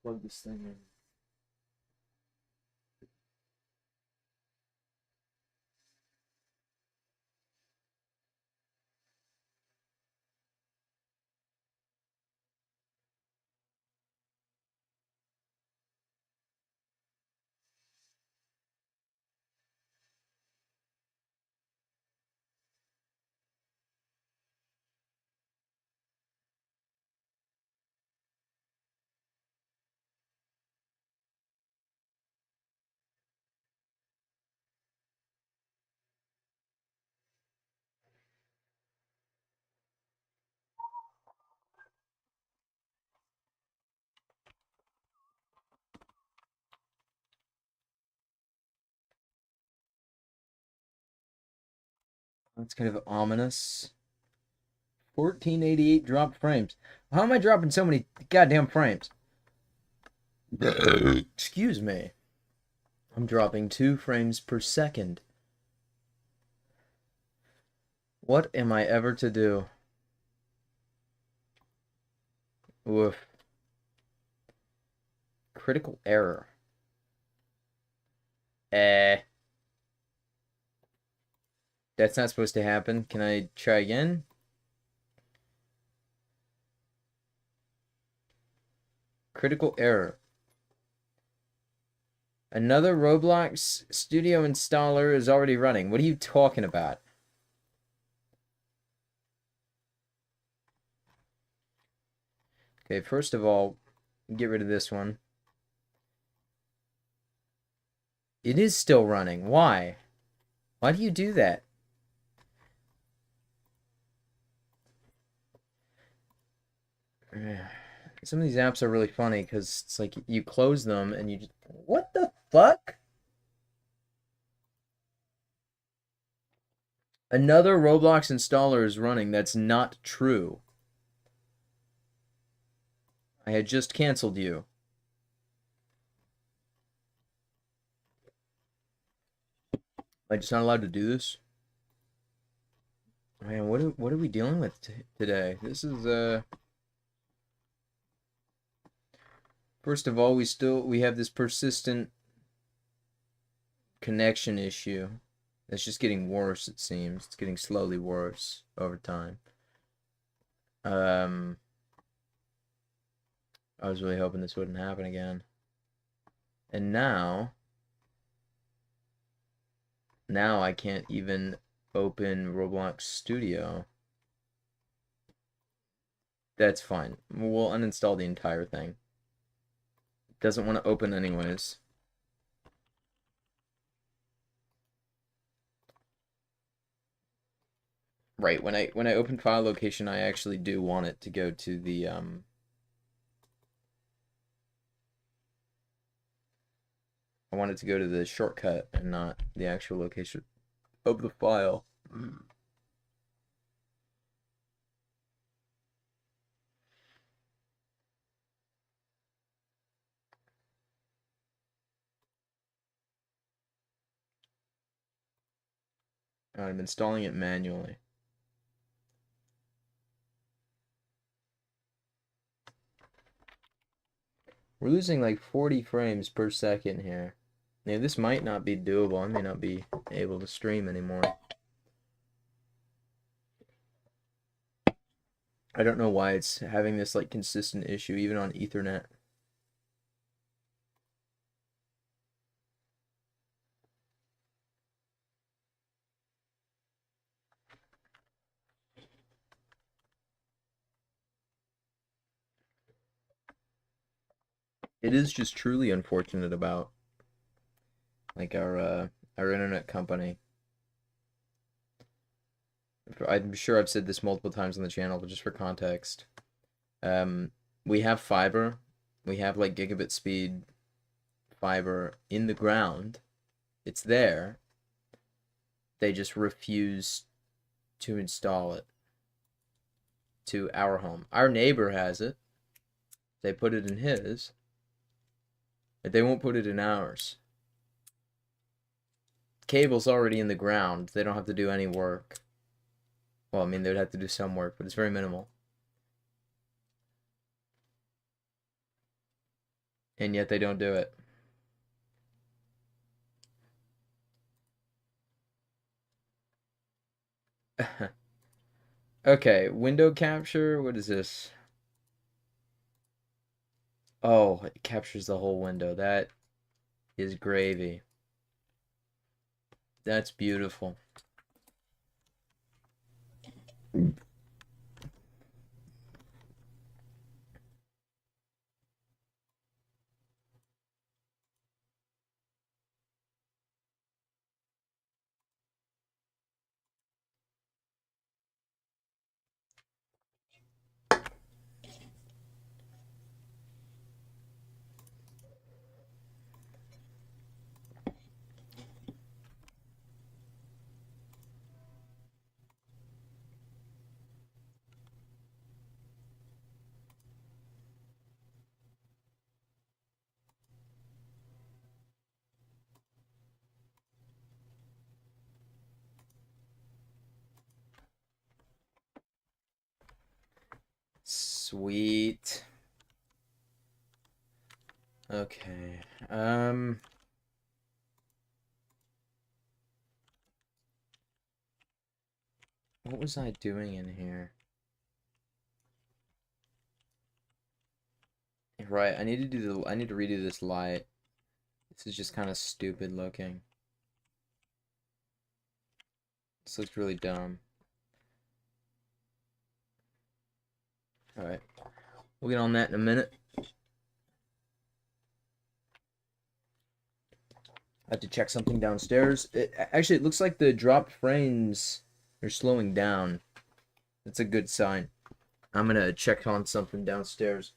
Plug this thing in. That's kind of ominous. 1488 dropped frames. How am I dropping so many goddamn frames? Excuse me. I'm dropping 2 frames per second. What am I ever to do? Woof. Critical error. That's not supposed to happen. Can I try again? Critical error. Another Roblox Studio installer is already running. What are you talking about? Okay, first of all, get rid of this one. It is still running. Why? Why do you do that? Some of these apps are really funny because it's like you close them and you just... What the fuck? Another Roblox installer is running. That's not true. I had just canceled you. Am I just not allowed to do this? Man, what are we dealing with today? This is first of all, we have this persistent connection issue. It's just getting worse, it seems. It's getting slowly worse over time. I was really hoping this wouldn't happen again. And now I can't even open Roblox Studio. That's fine. We'll uninstall the entire thing. Doesn't want to open anyways. Right, when I open file location, I actually do want it to go to the I want it to go to the shortcut and not the actual location of the file. I'm installing it manually. We're losing like 40 frames per second here. Now, this might not be doable. I may not be able to stream anymore. I don't know why it's having this like consistent issue even on Ethernet. It is just truly unfortunate about like our internet company. I'm sure I've said this multiple times on the channel, but just for context, we have fiber, we have like gigabit speed fiber in the ground. It's there. They just refuse to install it to our home. Our neighbor has it. They put it in his, but they won't put it in ours. Cable's already in the ground. They don't have to do any work. Well, I mean, they'd have to do some work, but it's very minimal. and yet they don't do it. Okay, window capture. What is this? Oh, it captures the whole window. That is gravy. That's beautiful. Sweet. Okay. What was I doing in here? Right, I need to do I need to redo this light. This is just kind of stupid looking. This looks really dumb. Alright. We'll get on that in a minute. I have to check something downstairs. Actually, it looks like the dropped frames are slowing down. That's a good sign. I'm gonna check on something downstairs.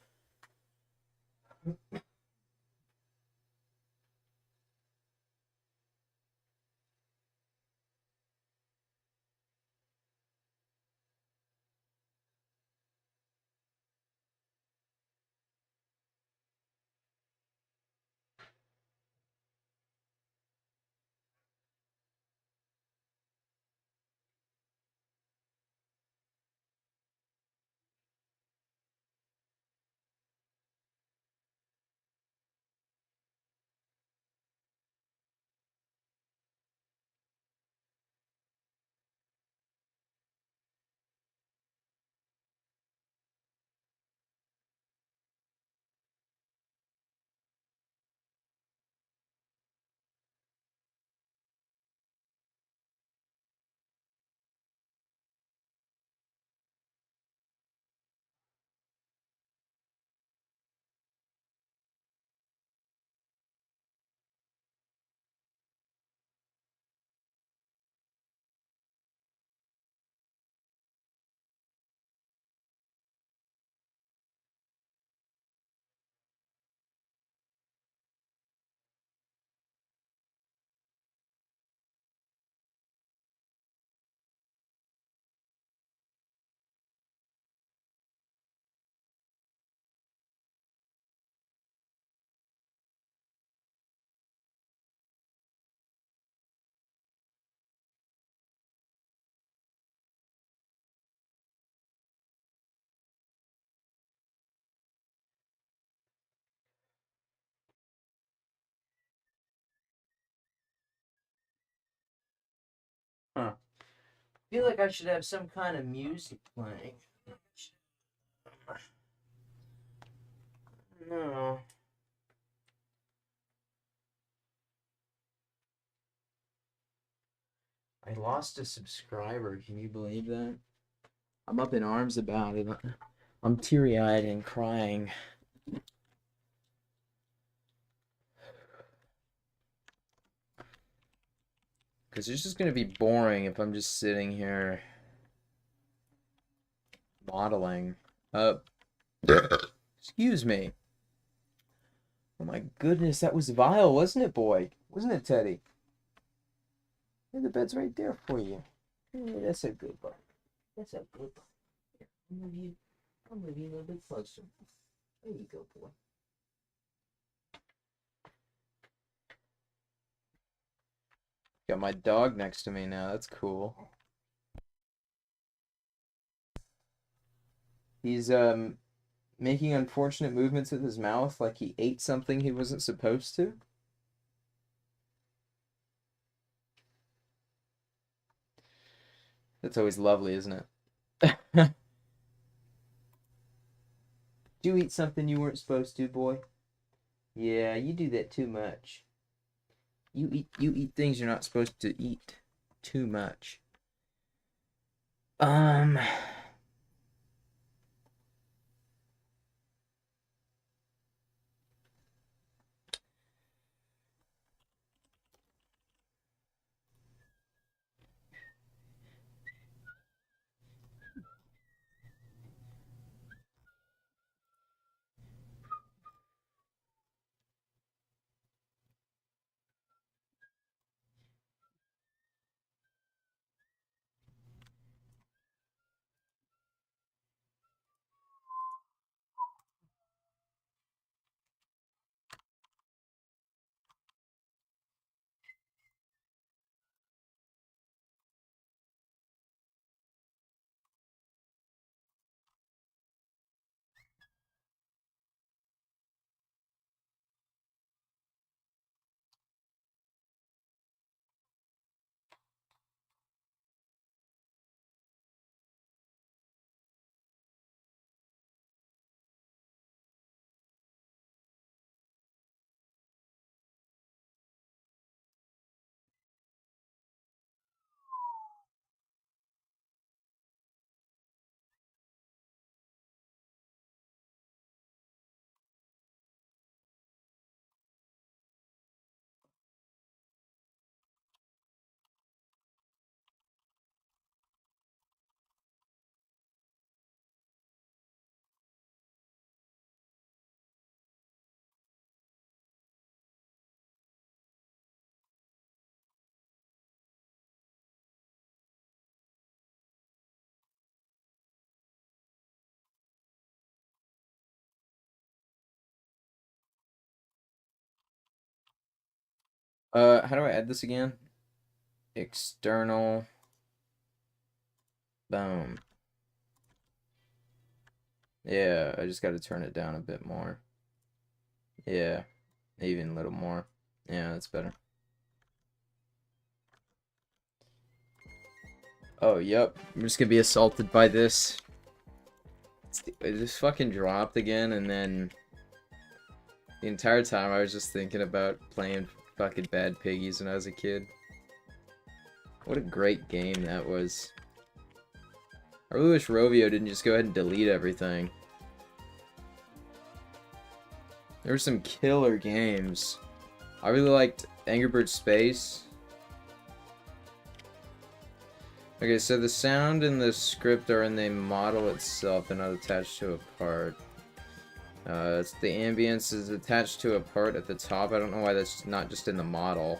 Huh. I feel like I should have some kind of music playing. No. I lost a subscriber. Can you believe that? I'm up in arms about it. I'm teary-eyed and crying. Because it's just going to be boring if I'm just sitting here modeling. Excuse me. Oh my goodness, that was vile, wasn't it, boy? Wasn't it, Teddy? Yeah, the bed's right there for you. Yeah, that's a good boy. That's a good boy. Here, I'll move you a little bit closer. There you go, boy. Got my dog next to me now. That's cool. He's Making unfortunate movements with his mouth like he ate something he wasn't supposed to? That's always lovely, isn't it? Did you eat something you weren't supposed to, boy? Yeah, you do that too much. You eat things you're not supposed to eat too much. Um how do I add this again? External. Boom. Yeah, I just got to turn it down a bit more. Yeah, even a little more. Yeah, that's better. Oh, yep. I'm just gonna be assaulted by this. It just fucking dropped again, and then the entire time I was just thinking about playing fucking Bad Piggies when I was a kid. What a great game that was. I really wish Rovio didn't just go ahead and delete everything. There were some killer games. I really liked Angry Birds Space. Okay, so the sound and the script are in the model itself and not attached to a part. It's the ambience is attached to a part at the top. I don't know why that's not just in the model.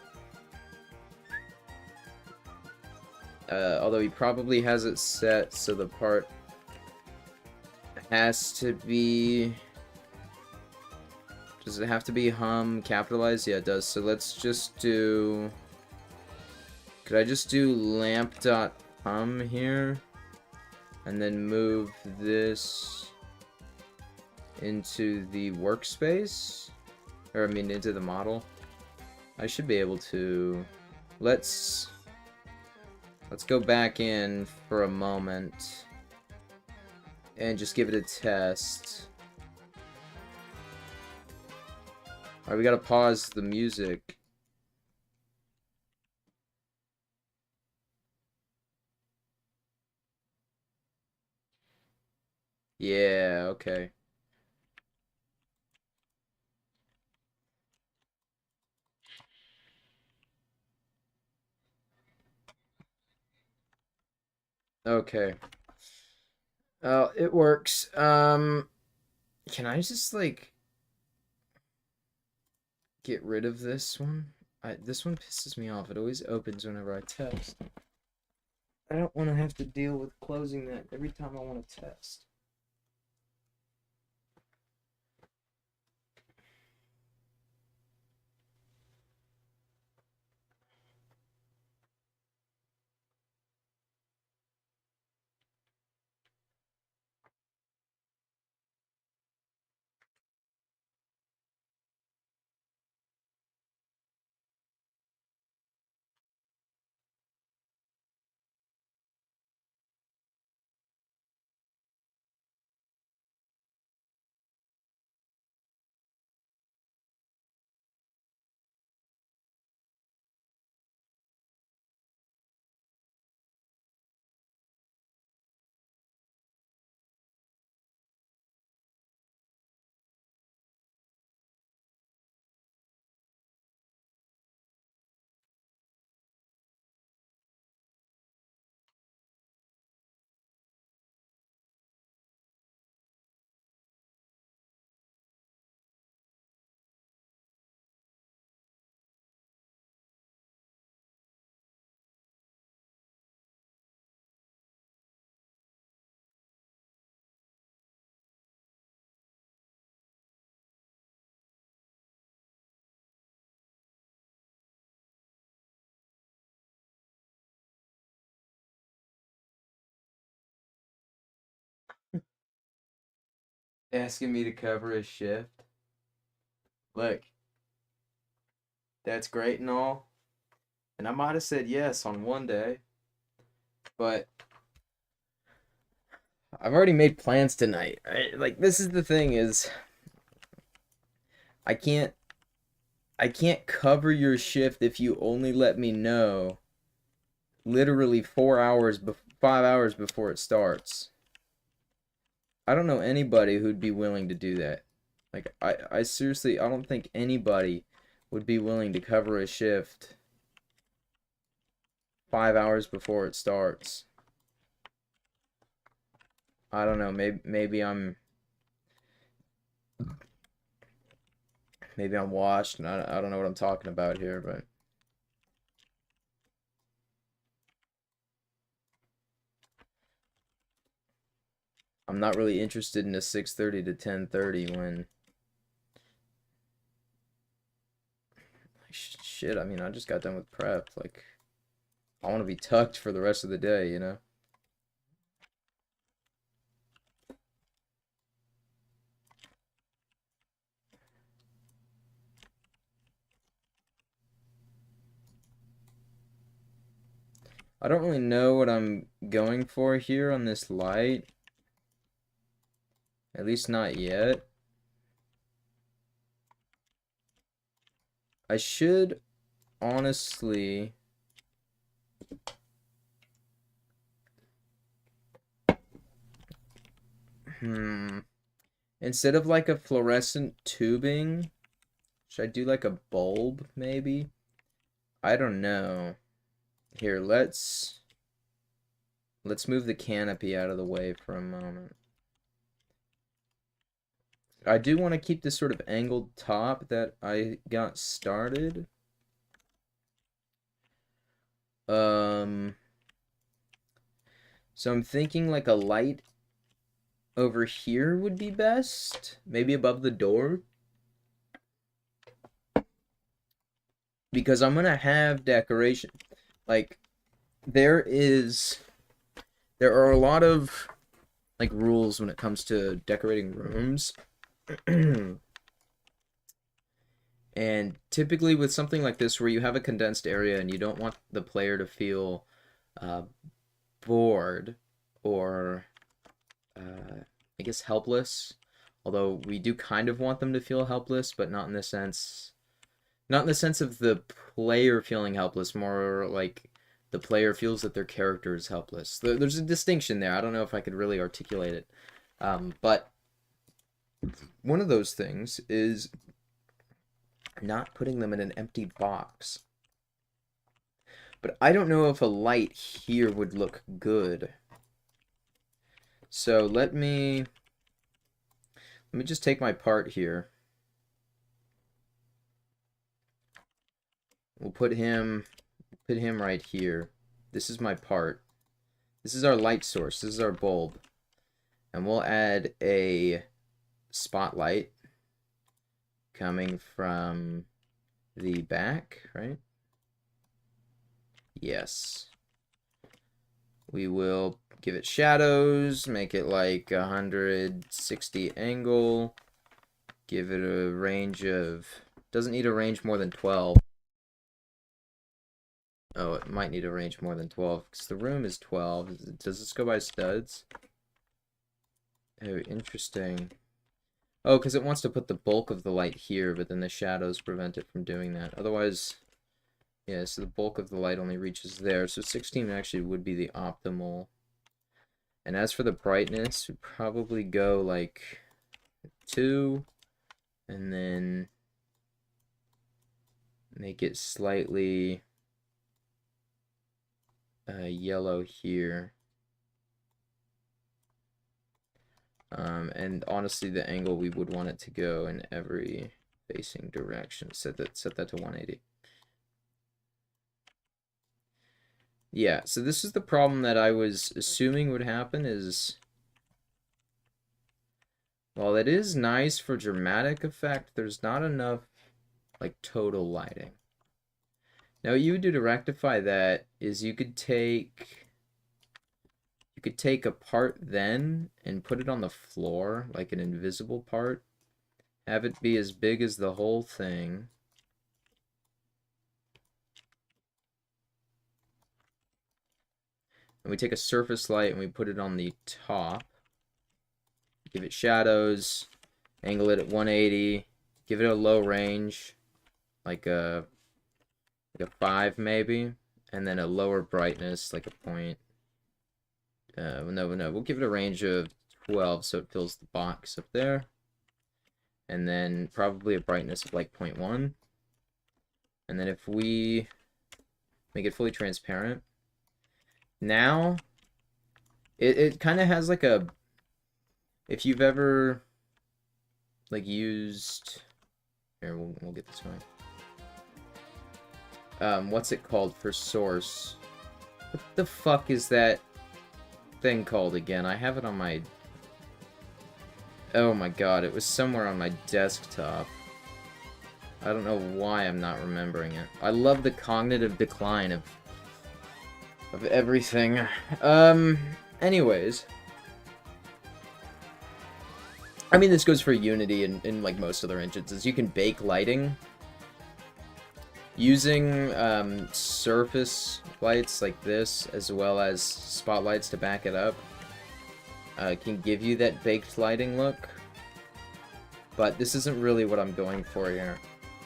Although he probably has it set so the part has to be... Does it have to be hum capitalized? Yeah, it does. So let's just do... Could I just do lamp.hum here? And then move this into the workspace? Or, I mean, into the model? I should be able to... Let's go back in for a moment. And just give it a test. Alright, we gotta pause the music. Yeah, okay. Okay. Oh, it works. Can I just, like, get rid of this one? This one pisses me off. It always opens whenever I test. I don't want to have to deal with closing that every time I want to test. Asking me to cover a shift. Look, that's great and all. And I might have said yes on one day, but I've already made plans tonight. Like, this is the thing is I can't cover your shift if you only let me know literally 5 hours before it starts. I don't know anybody who'd be willing to do that. Like, I seriously, I don't think anybody would be willing to cover a shift 5 hours before it starts. I don't know, maybe I'm washed and I don't know what I'm talking about here, but I'm not really interested in a 6:30 to 10:30 when shit, I mean, I just got done with prep. Like, I want to be tucked for the rest of the day, you know? I don't really know what I'm going for here on this light. At least not yet. I should honestly... Instead of like a fluorescent tubing, should I do like a bulb maybe? I don't know. Here, let's move the canopy out of the way for a moment. I do want to keep this sort of angled top that I got started. So I'm thinking like a light over here would be best. Maybe above the door. Because I'm gonna have decoration. Like, there are a lot of like rules when it comes to decorating rooms. And typically with something like this where you have a condensed area and you don't want the player to feel bored or I guess helpless, although we do kind of want them to feel helpless, but not in the sense of the player feeling helpless, more like the player feels that their character is helpless. There's a distinction there. I don't know if I could really articulate it. But one of those things is not putting them in an empty box. But I don't know if a light here would look good. So let me just take my part here. We'll put him right here. This is my part. This is our light source. This is our bulb. And we'll add a spotlight coming from the back, right? Yes. We will give it shadows, make it like 160 angle, give it a range of, doesn't need a range more than 12. Oh, it might need a range more than 12, because the room is 12. Does this go by studs? Oh, interesting. Oh, because it wants to put the bulk of the light here, but then the shadows prevent it from doing that. Otherwise, yeah, so the bulk of the light only reaches there. So 16 actually would be the optimal. And as for the brightness, we'd probably go like 2, and then make it slightly yellow here. And honestly, the angle we would want it to go in every facing direction. Set that to 180. Yeah, so this is the problem that I was assuming would happen is, while it is nice for dramatic effect, there's not enough like total lighting. Now what you would do to rectify that is you could could take a part then and put it on the floor, like an invisible part. Have it be as big as the whole thing. And we take a surface light and we put it on the top. Give it shadows. Angle it at 180. Give it a low range. Like a 5 maybe. And then a lower brightness, like a point. No, we'll give it a range of 12 so it fills the box up there. And then probably a brightness of like 0.1. And then if we make it fully transparent, now it kind of has like a, if you've ever like used, here we'll get this going. What's it called for source? What the fuck is that thing called again? I have it on my, oh my god, it was somewhere on my desktop. I don't know why I'm not remembering it. I love the cognitive decline of everything. Anyways. I mean, this goes for Unity and like most other engines, is you can bake lighting. Using surface lights like this, as well as spotlights to back it up, can give you that baked lighting look. But this isn't really what I'm going for here.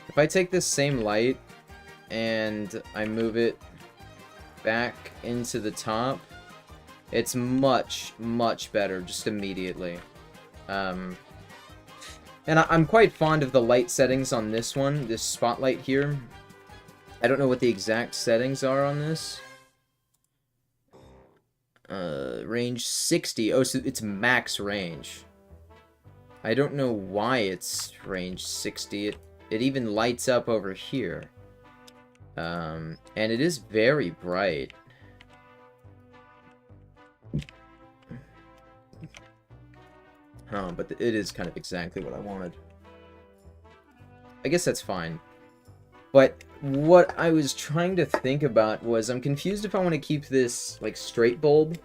If I take this same light and I move it back into the top, it's much, much better just immediately. And I'm quite fond of the light settings on this one, this spotlight here. I don't know what the exact settings are on this. Range 60. Oh, so it's max range. I don't know why it's range 60. It even lights up over here. And it is very bright. Oh, but it is kind of exactly what I wanted. I guess that's fine. But what I was trying to think about was, I'm confused if I want to keep this, like, straight bulb.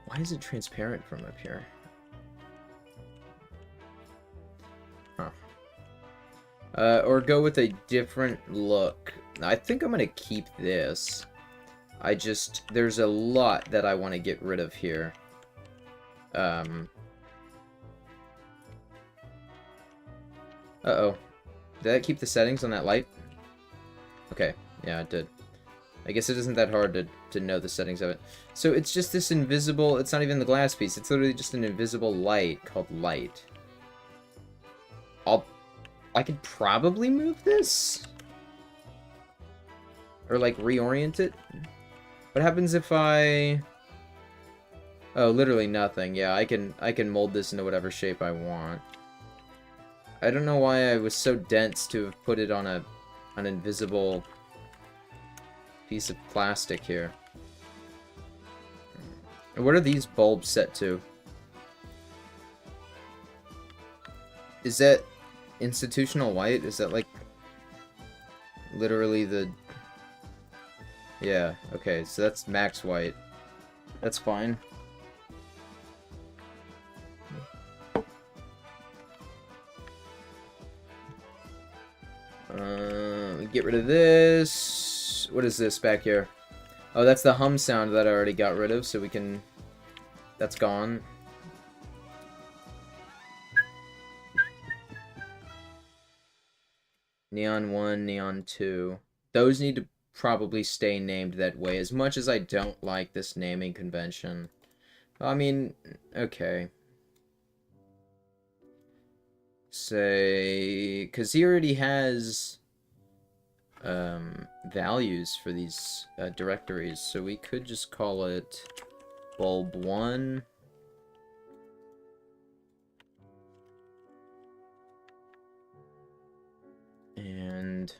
Why is it transparent from up here? Huh. Or go with a different look. I think I'm going to keep this. There's a lot that I want to get rid of here. Uh-oh. Did that keep the settings on that light? Okay, yeah, it did. I guess it isn't that hard to know the settings of it. So it's just this invisible, it's not even the glass piece, it's literally just an invisible light called light. I could probably move this? Or like reorient it? What happens if I... Oh, literally nothing. Yeah, I can mold this into whatever shape I want. I don't know why I was so dense to have put it on an invisible piece of plastic here. And what are these bulbs set to? Is that institutional white? Is that like literally the... Yeah, okay, so that's max white. That's fine. Get rid of this. What is this back here? Oh, that's the hum sound that I already got rid of, so we can... That's gone. Neon 1, Neon 2. Those need to probably stay named that way, as much as I don't like this naming convention. I mean, okay. Say... Because he already has... values for these directories, so we could just call it bulb 1 and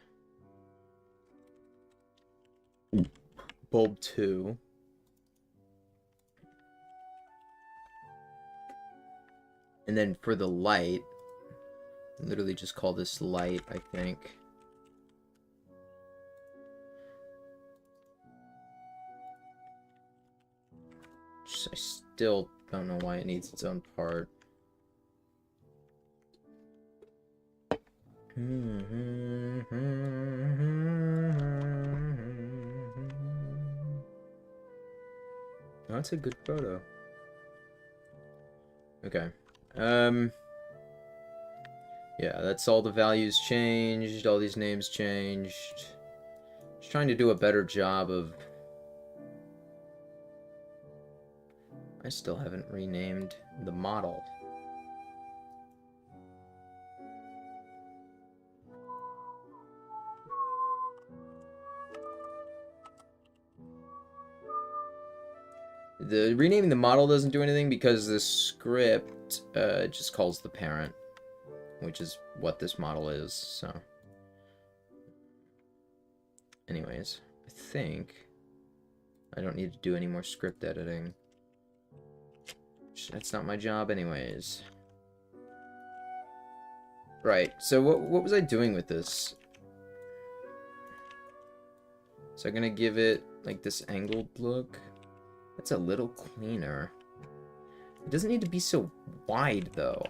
bulb 2 and then for the light, literally just call this light, I think. works. I still don't know why it needs its own part. Oh, that's a good photo. Okay. Yeah, that's all the values changed, all these names changed. Just trying to do a better job of... I still haven't renamed the model. The renaming the model doesn't do anything because the script just calls the parent, which is what this model is, so... Anyways, I think I don't need to do any more script editing. That's not my job anyways. Right, so what was I doing with this? So I'm gonna give it, like, this angled look. That's a little cleaner. It doesn't need to be so wide, though.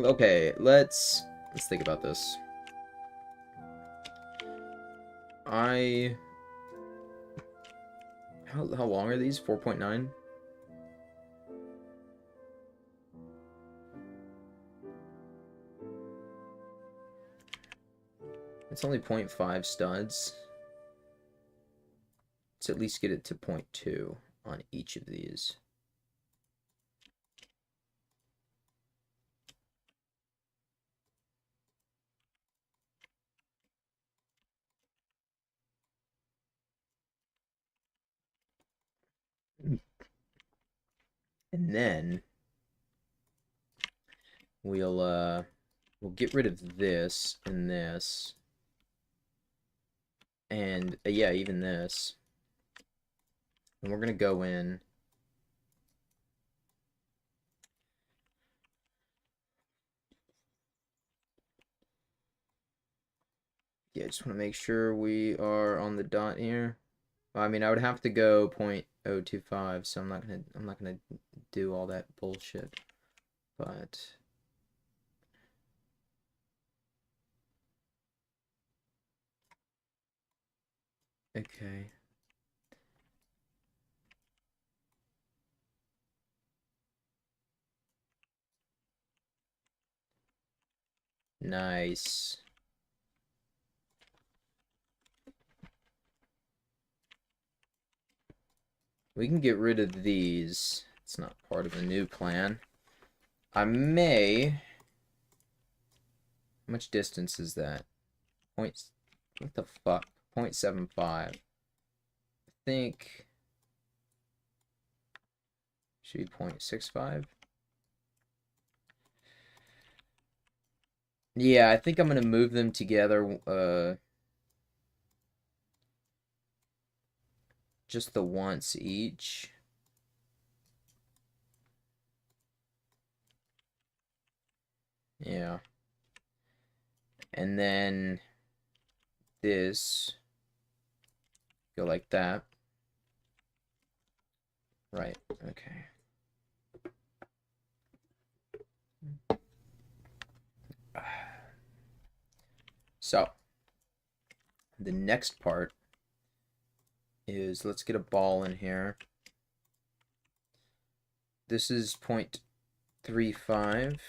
Okay, let's think about this. How long are these? 4.9? It's only 0.5 studs. Let's at least get it to 0.2 on each of these. And then we'll get rid of this and this. And yeah, even this. And we're gonna go in. Yeah, just want to make sure we are on the dot here. Well, I mean, I would have to go 0.025, so I'm not gonna do all that bullshit. But okay. Nice. We can get rid of these. It's not part of the new plan. I may... How much distance is that? What the fuck? 0.75. I think... Should be 0.65. Yeah, I think I'm gonna move them together, just the once each. Yeah. And then this go like that. Right, okay. So, the next part is, let's get a ball in here. This is 0.35.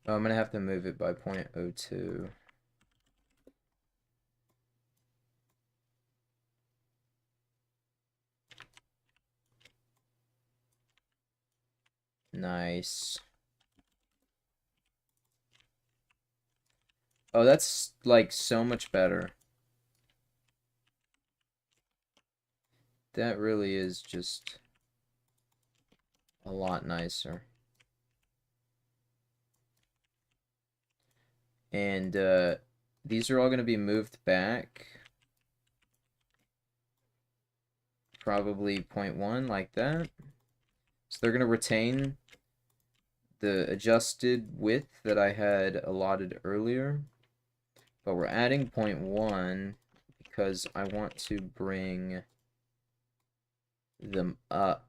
Oh, I'm gonna have to move it by 0.02. Nice. Oh, that's like so much better. That really is just a lot nicer. And these are all going to be moved back. Probably 0.1 like that. So they're going to retain the adjusted width that I had allotted earlier. But we're adding 0.1 because I want to bring them up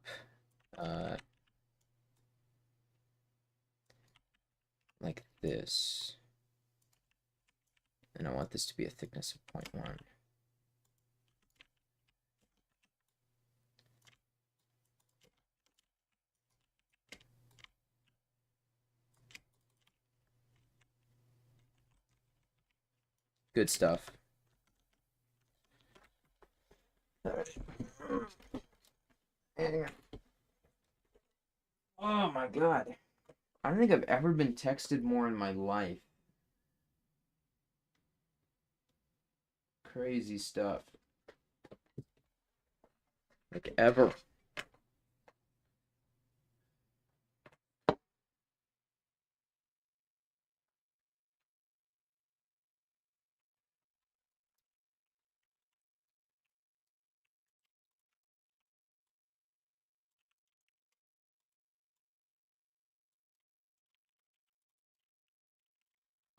like this. And I want this to be a thickness of 0.1. Good stuff. Oh my god. I don't think I've ever been texted more in my life. Crazy stuff. Like ever.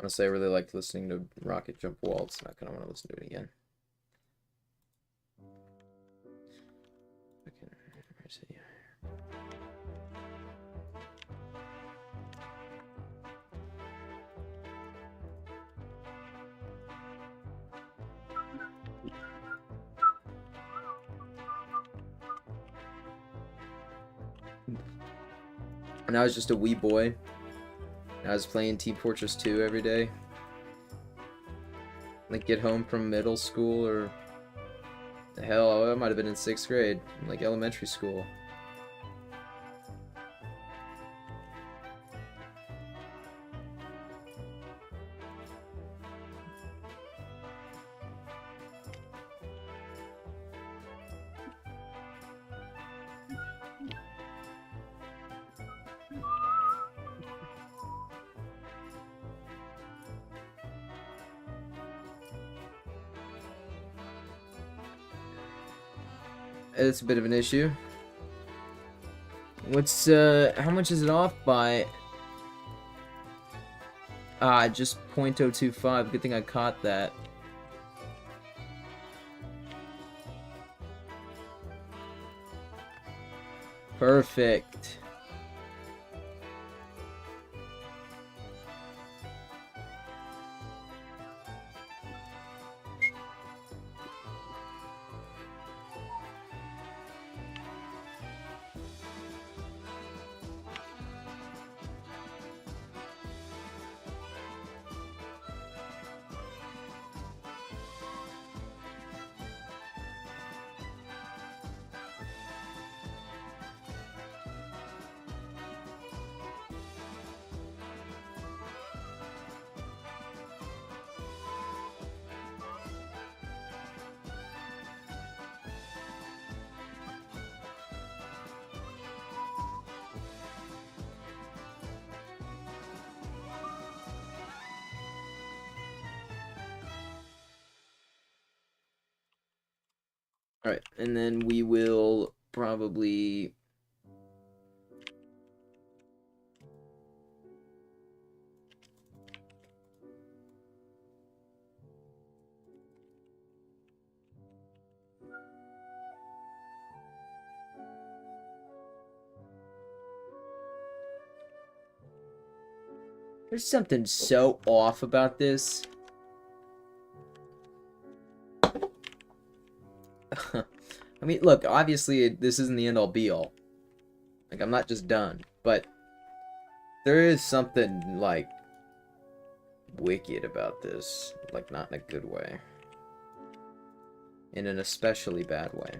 Honestly, I really liked listening to Rocket Jump Waltz, and I kind of want to listen to it again. Okay, where's it? When I was just a wee boy, I was playing Team Fortress 2 every day. Like, get home from middle school, or hell, I might have been in 6th grade, like elementary school. It's a bit of an issue. What's, how much is it off by? Ah, just 0.025. Good thing I caught that. Perfect. Alright, and then we will probably... There's something so off about this. I mean, look, obviously this isn't the end-all be-all. Like, I'm not just done, but there is something, like, wicked about this. Like, not in a good way. In an especially bad way.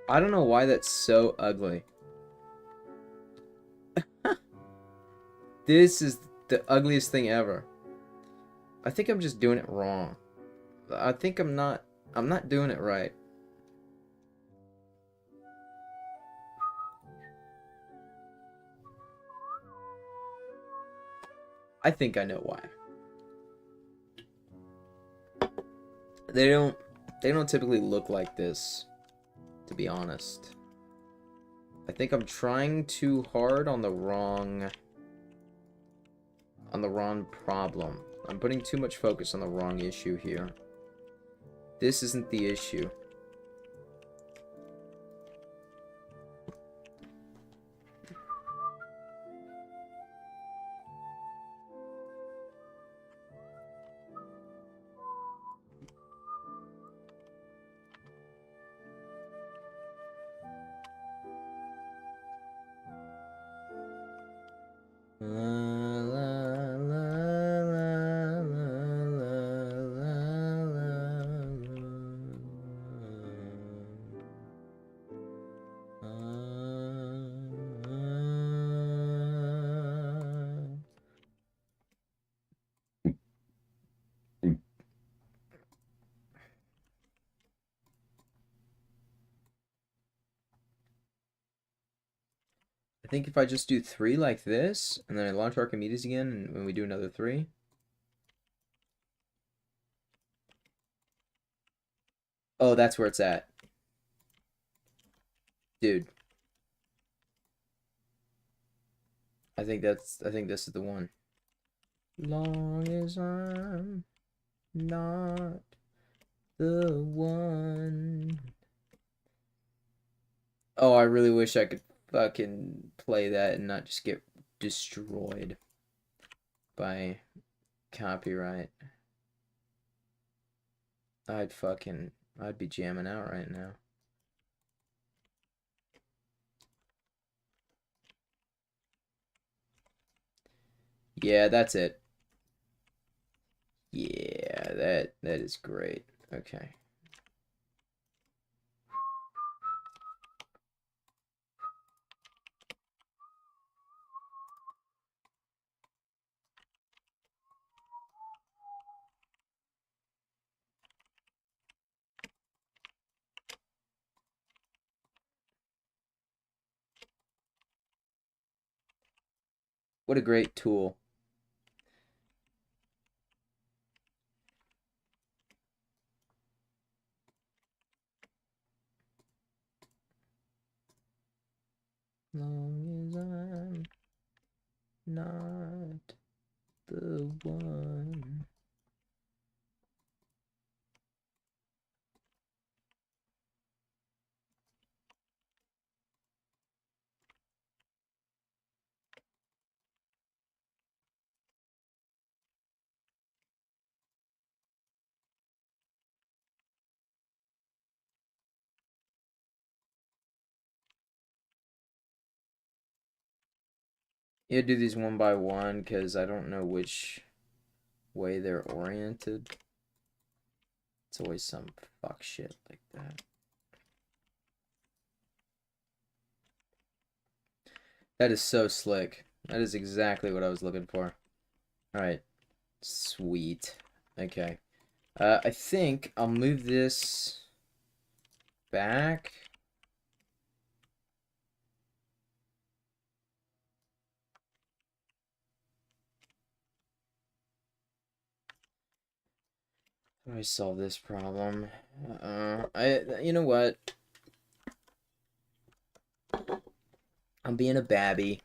I don't know why that's so ugly. This is the ugliest thing ever. I think I'm just doing it wrong. I think I'm not doing it right. I think I know why. They don't typically look like this, to be honest. I think I'm trying too hard on the wrong problem. I'm putting too much focus on the wrong issue here. This isn't the issue. I think if I just do 3 like this, and then I launch Archimedes again, and when we do another 3. Oh, that's where it's at. Dude. I think this is the one. Long as I'm not the one. Oh, I really wish I could fucking play that and not just get destroyed by copyright. I'd be jamming out right now. Yeah, that's it. Yeah, that is great. Okay. What a great tool. Long as I'm not the one. Yeah, do these one by one because I don't know which way they're oriented. It's always some fuck shit like that. That is so slick. That is exactly what I was looking for. Alright. Sweet. Okay. I think I'll move this back. How do I solve this problem? You know what? I'm being a babby.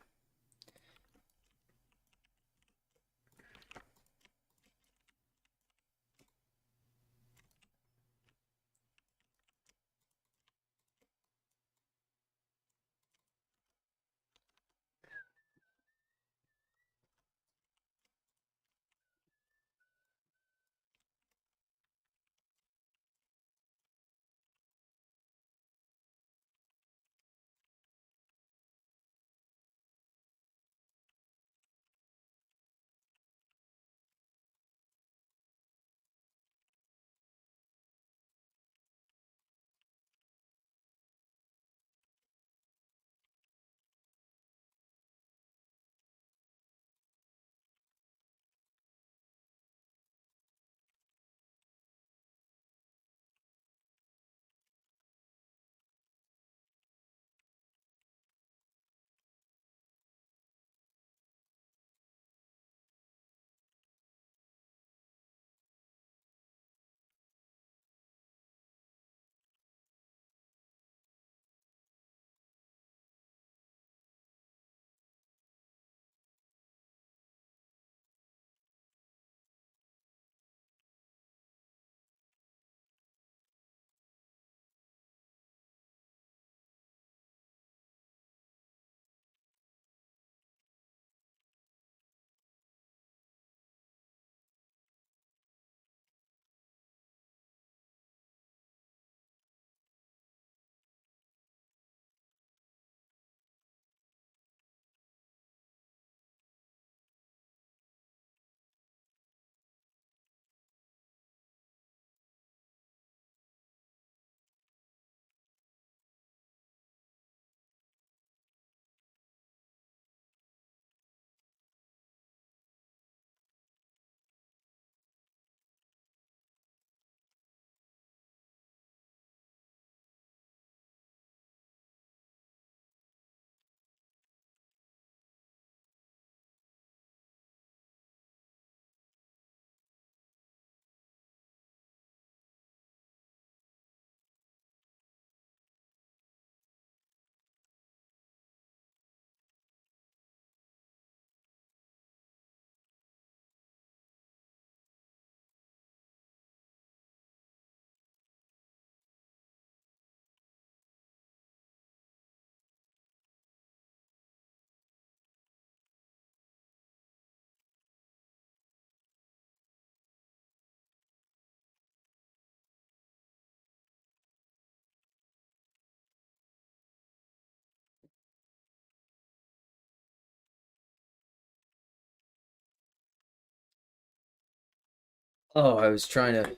Oh, I was trying to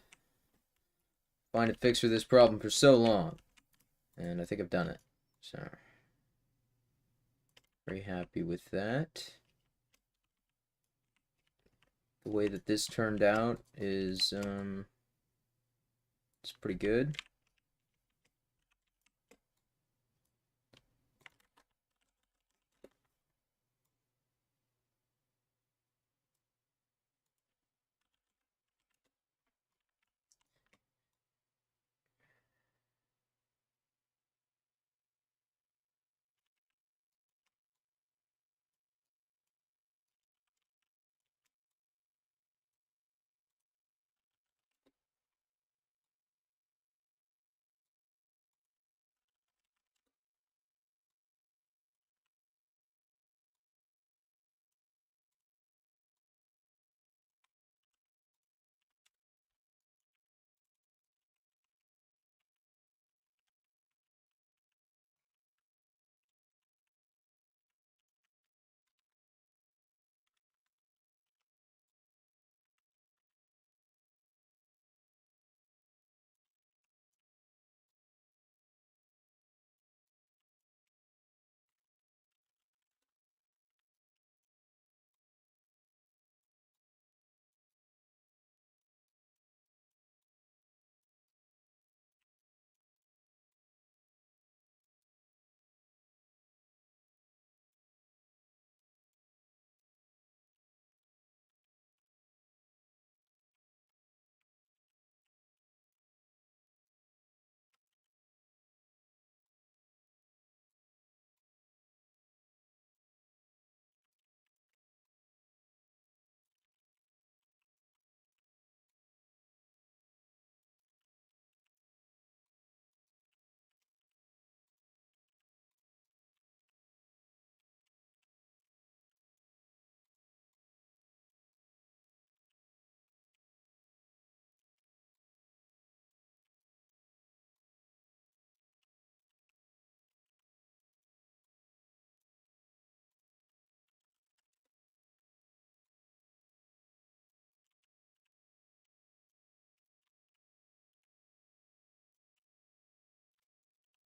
find a fix for this problem for so long. And I think I've done it. So, very happy with that. The way that this turned out is, it's pretty good.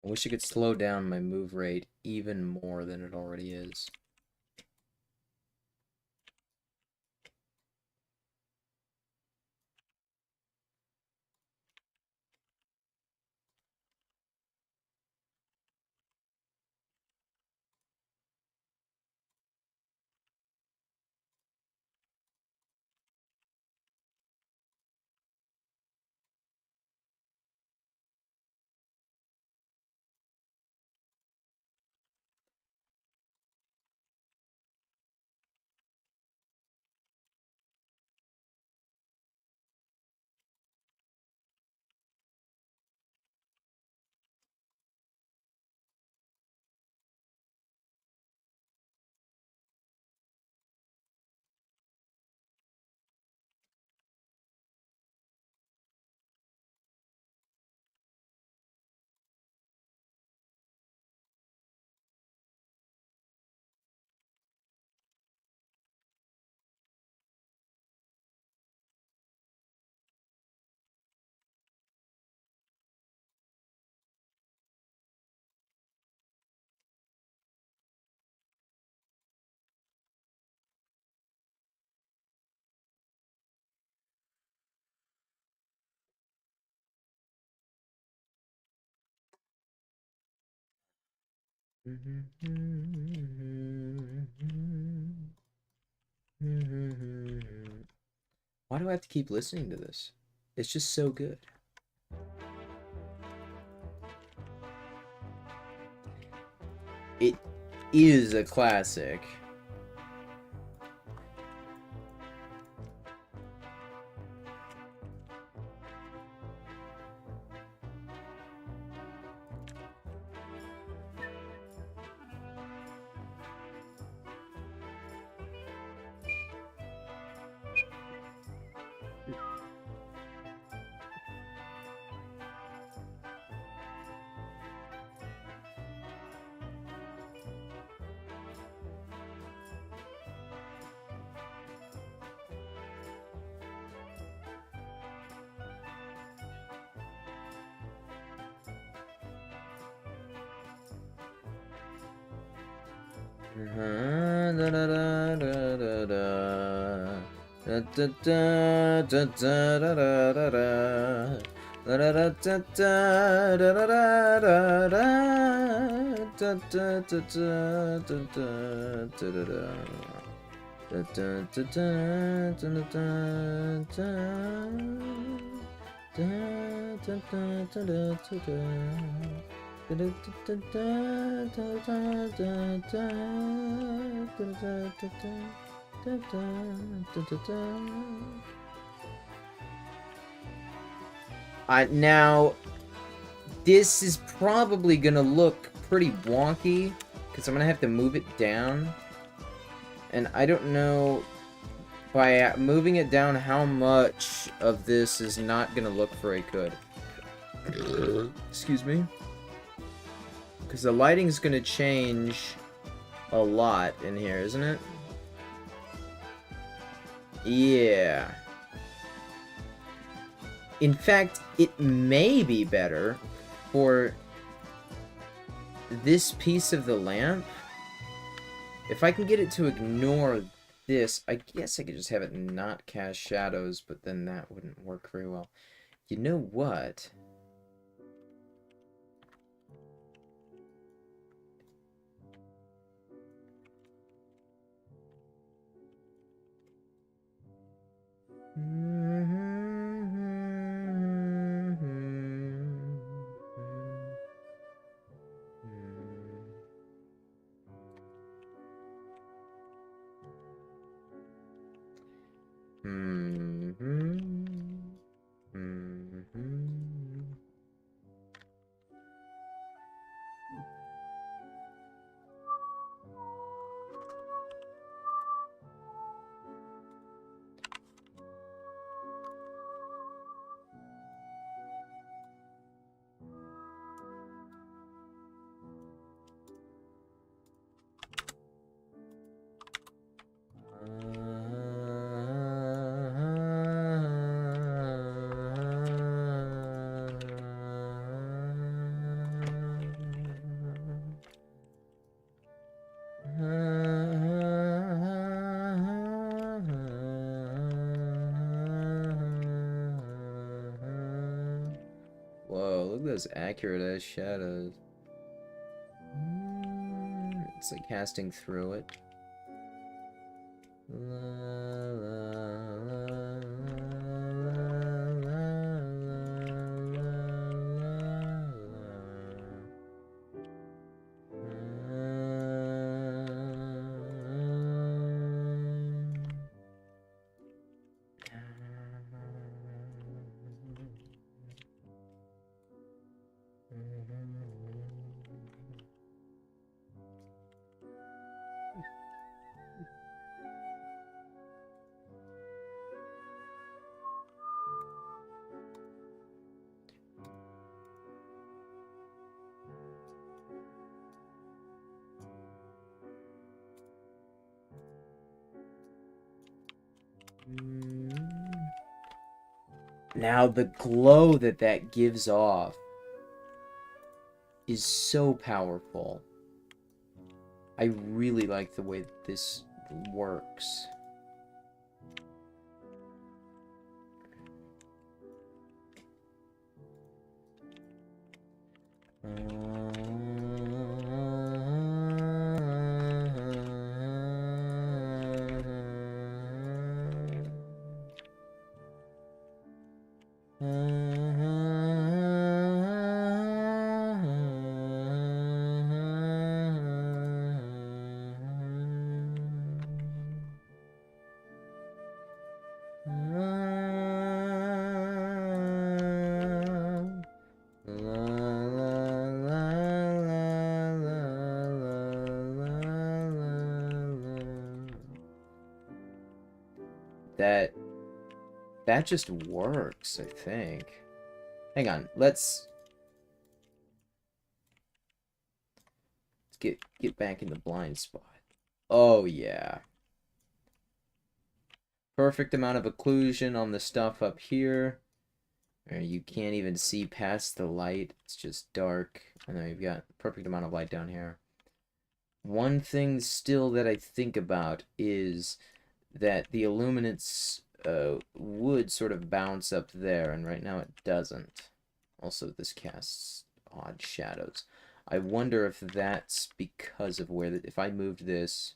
I wish I could slow down my move rate even more than it already is. Why do I have to keep listening to this? It's just so good. It is a classic. Now, this is probably gonna look pretty wonky, because I'm gonna have to move it down. And I don't know, by moving it down, how much of this is not gonna look very good. Excuse me? Because the lighting's gonna change a lot in here, isn't it? Yeah. In fact, it may be better for this piece of the lamp. If I can get it to ignore this, I guess I could just have it not cast shadows, but then that wouldn't work very well. You know what? at those accurate ass shadows. It's like casting through it. La, la, la, Now the glow that gives off is so powerful. I really like the way that this works. That just works, I think. Hang on, let's get back in the blind spot. Oh yeah. Perfect amount of occlusion on the stuff up here. You can't even see past the light. It's just dark. And then you've got perfect amount of light down here. One thing still that I think about is that the illuminance would sort of bounce up there, and right now it doesn't. Also, this casts odd shadows. I wonder if that's because of where if I moved this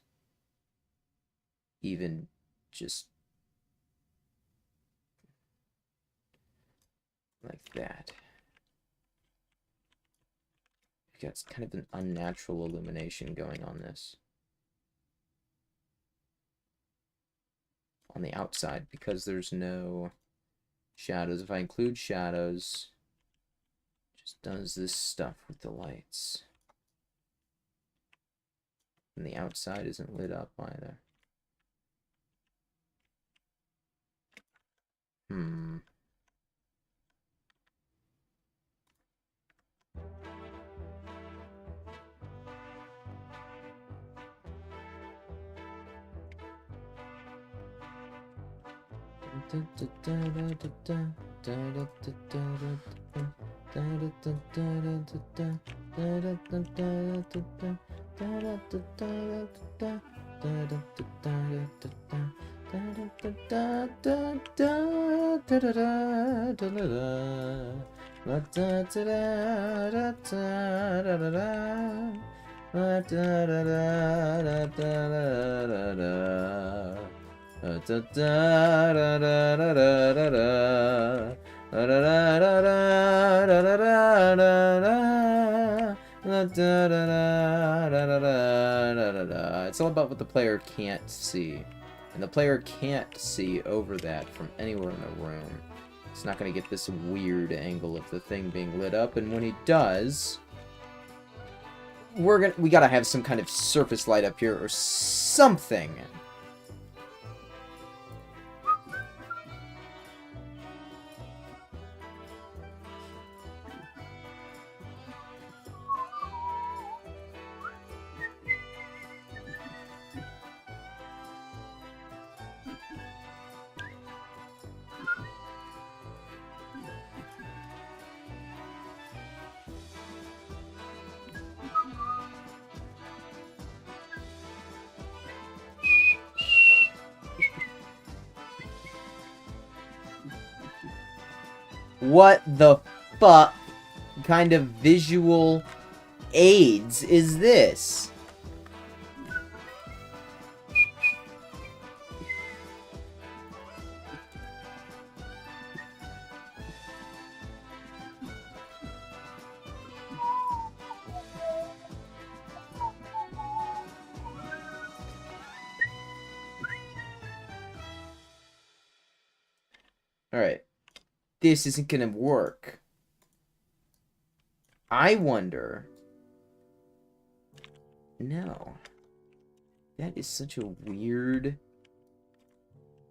even just like that. You've got kind of an unnatural illumination going on this. On the outside, because there's no shadows. If I include shadows, it just does this stuff with the lights. And the outside isn't lit up either. It's all about what the player can't see. And the player can't see over that from anywhere in the room. It's not going to get this weird angle of the thing being lit up, and when he does, we gotta have some kind of surface light up here or something. What the fuck kind of visual aids is this? Alright. This isn't gonna work. I wonder... No. That is such a weird...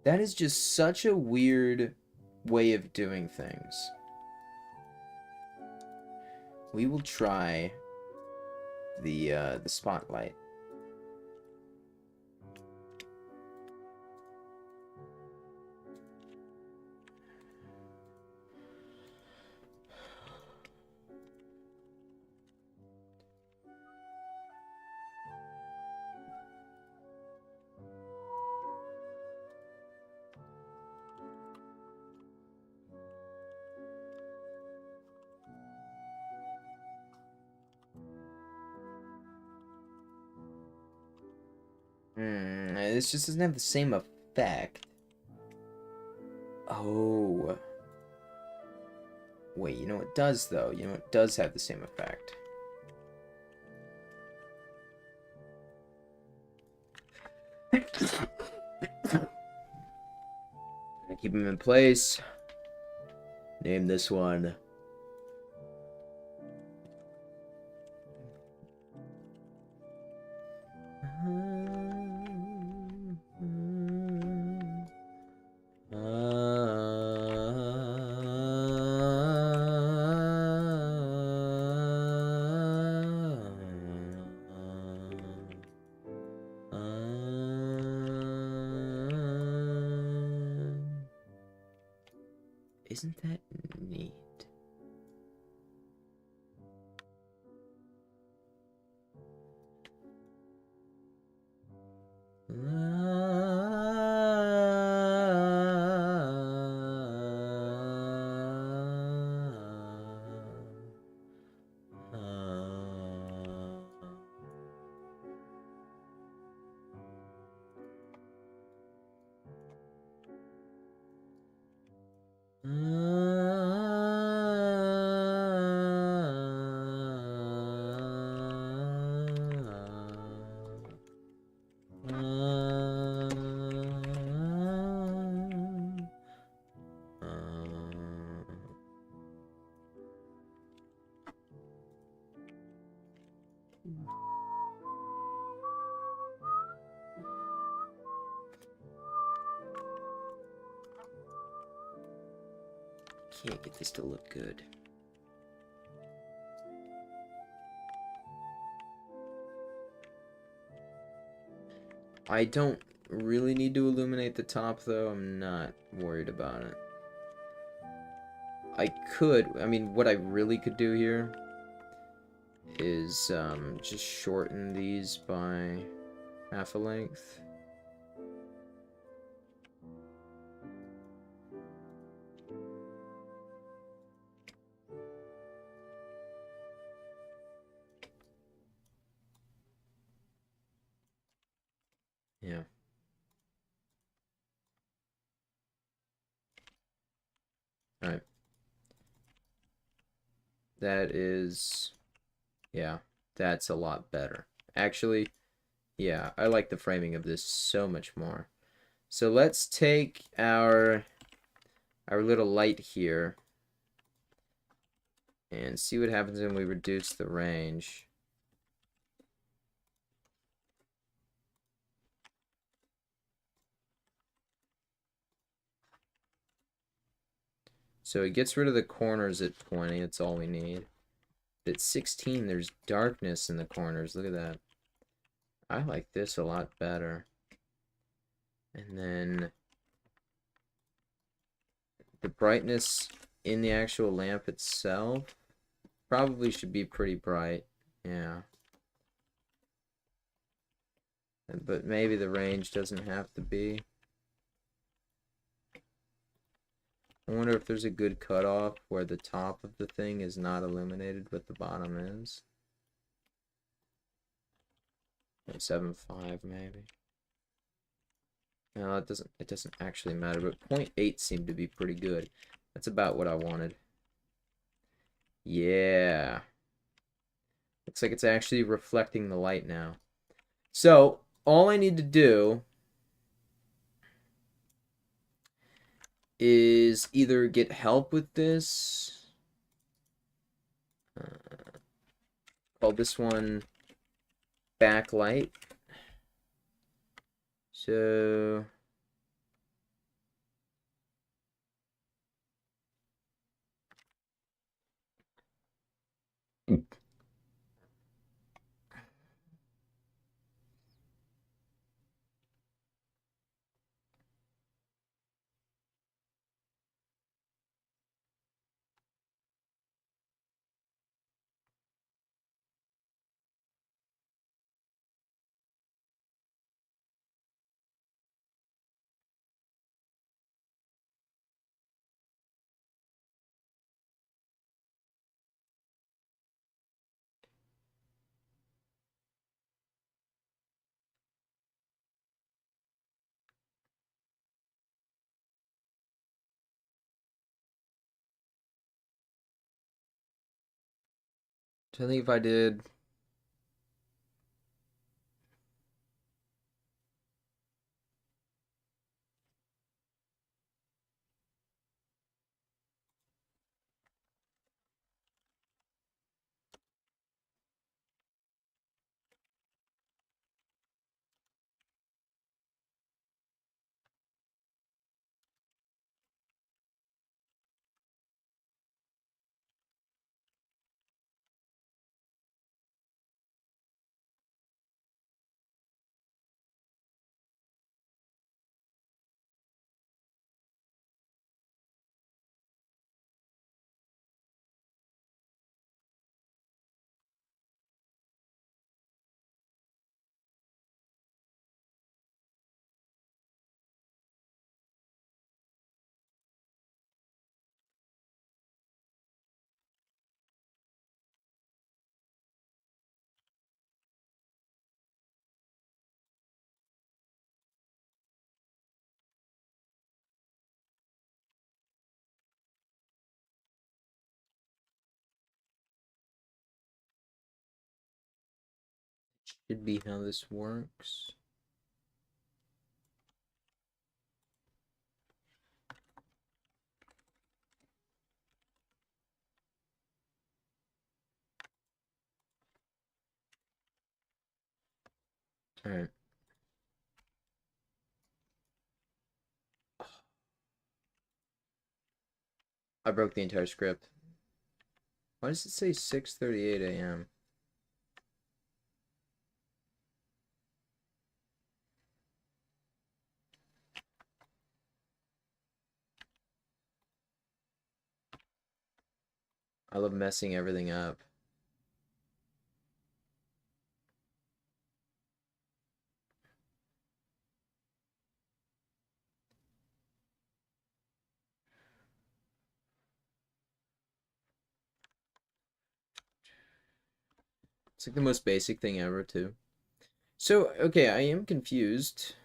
That is just such a weird way of doing things. We will try the spotlight. This just doesn't have the same effect. Oh. Wait, you know what does, though? You know what does have the same effect? Keep them in place. Name this one. Isn't that neat? Can't get this to look good. I don't really need to illuminate the top, though. I'm not worried about it. I could, I mean, what I really could do here is just shorten these by half a length. Yeah. Alright. That is... Yeah, that's a lot better. Actually, yeah, I like the framing of this so much more. So let's take our little light here and see what happens when we reduce the range. So it gets rid of the corners at 20, that's all we need. But at 16, there's darkness in the corners, look at that. I like this a lot better. And then the brightness in the actual lamp itself probably should be pretty bright, yeah. But maybe the range doesn't have to be. I wonder if there's a good cutoff where the top of the thing is not illuminated, but the bottom is. 0.75 maybe. No, it doesn't actually matter, but 0.8 seemed to be pretty good. That's about what I wanted. Yeah. Looks like it's actually reflecting the light now. So, all I need to do is either get help with this. Call this one backlight. So I think if I did should be how this works. Alright. I broke the entire script. Why does it say 6:38 a.m.? I love messing everything up. It's like the most basic thing ever, too. So, okay, I am confused.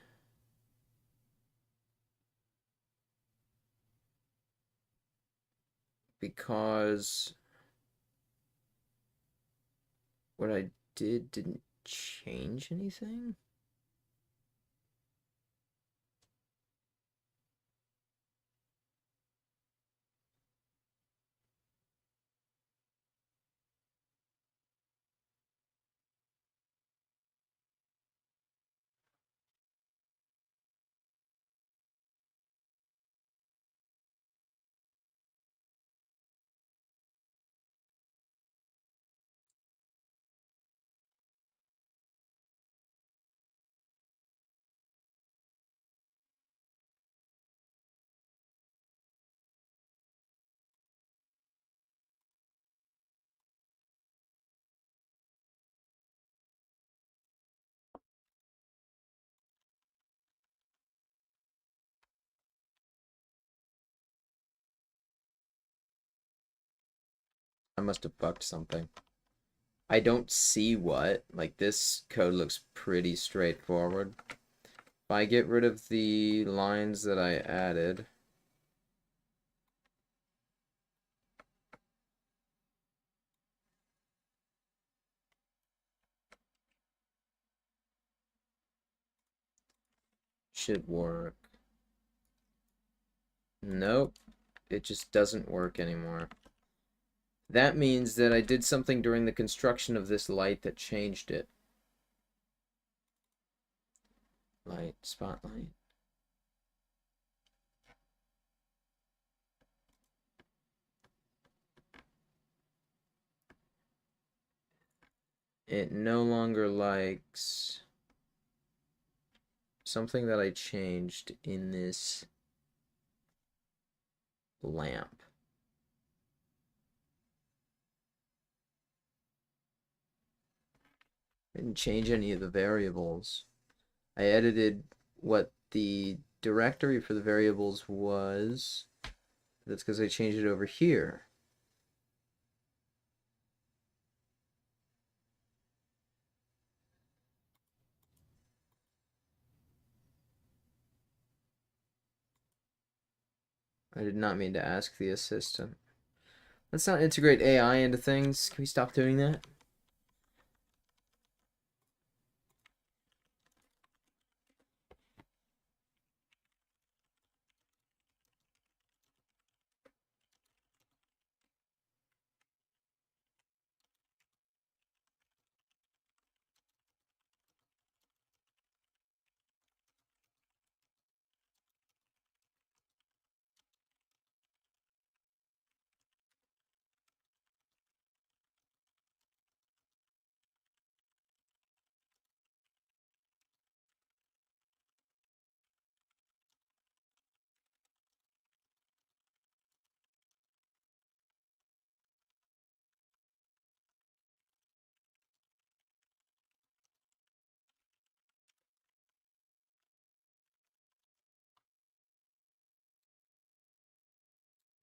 Because what I did didn't change anything? I must have bugged something. I don't see what. Like, this code looks pretty straightforward. If I get rid of the lines that I added... should work. Nope. It just doesn't work anymore. That means that I did something during the construction of this light that changed it. Light, spotlight. It no longer likes something that I changed in this lamp. I didn't change any of the variables. I edited what the directory for the variables was. That's because I changed it over here. I did not mean to ask the assistant. Let's not integrate AI into things. Can we stop doing that?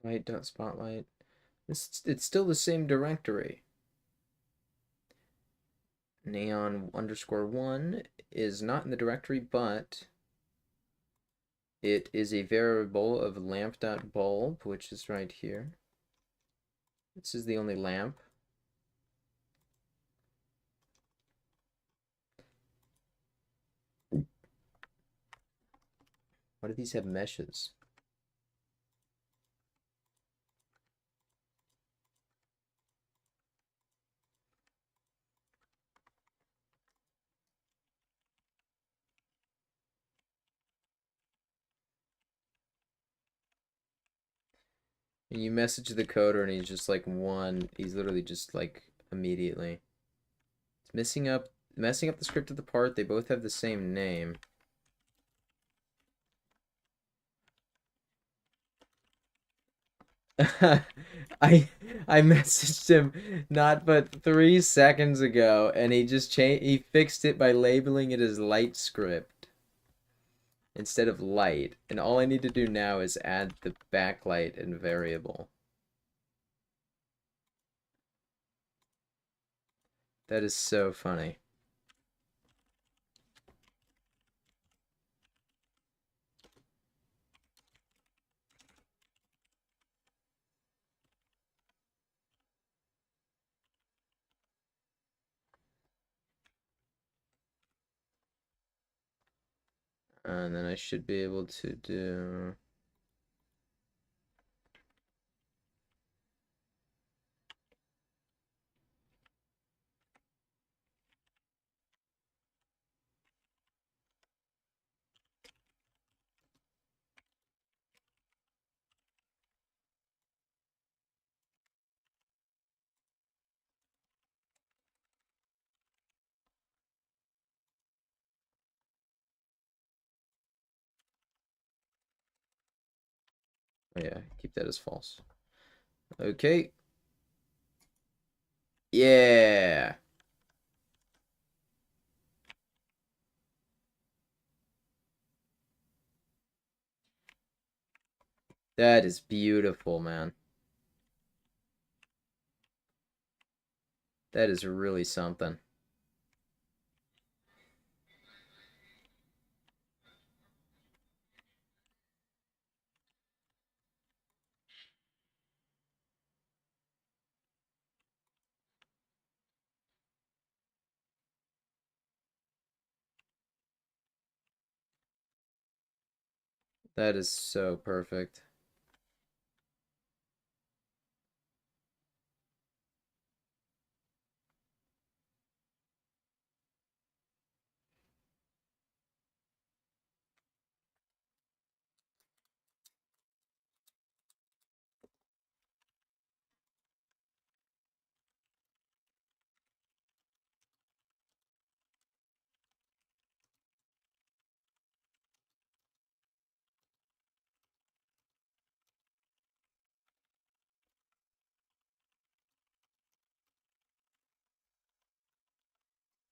Light.spotlight. It's still the same directory. Neon_1 is not in the directory, but it is a variable of lamp.bulb, which is right here. This is the only lamp. Why do these have meshes? And you message the coder and he's just like he's literally just like immediately. It's messing up the script of the part. They both have the same name. I messaged him not but 3 seconds ago, and he fixed it by labeling it as light script instead of light. And all I need to do now is add the backlight and variable. That is so funny. And then I should be able to do... Oh yeah, keep that as false. Okay. Yeah. That is beautiful, man. That is really something. That is so perfect.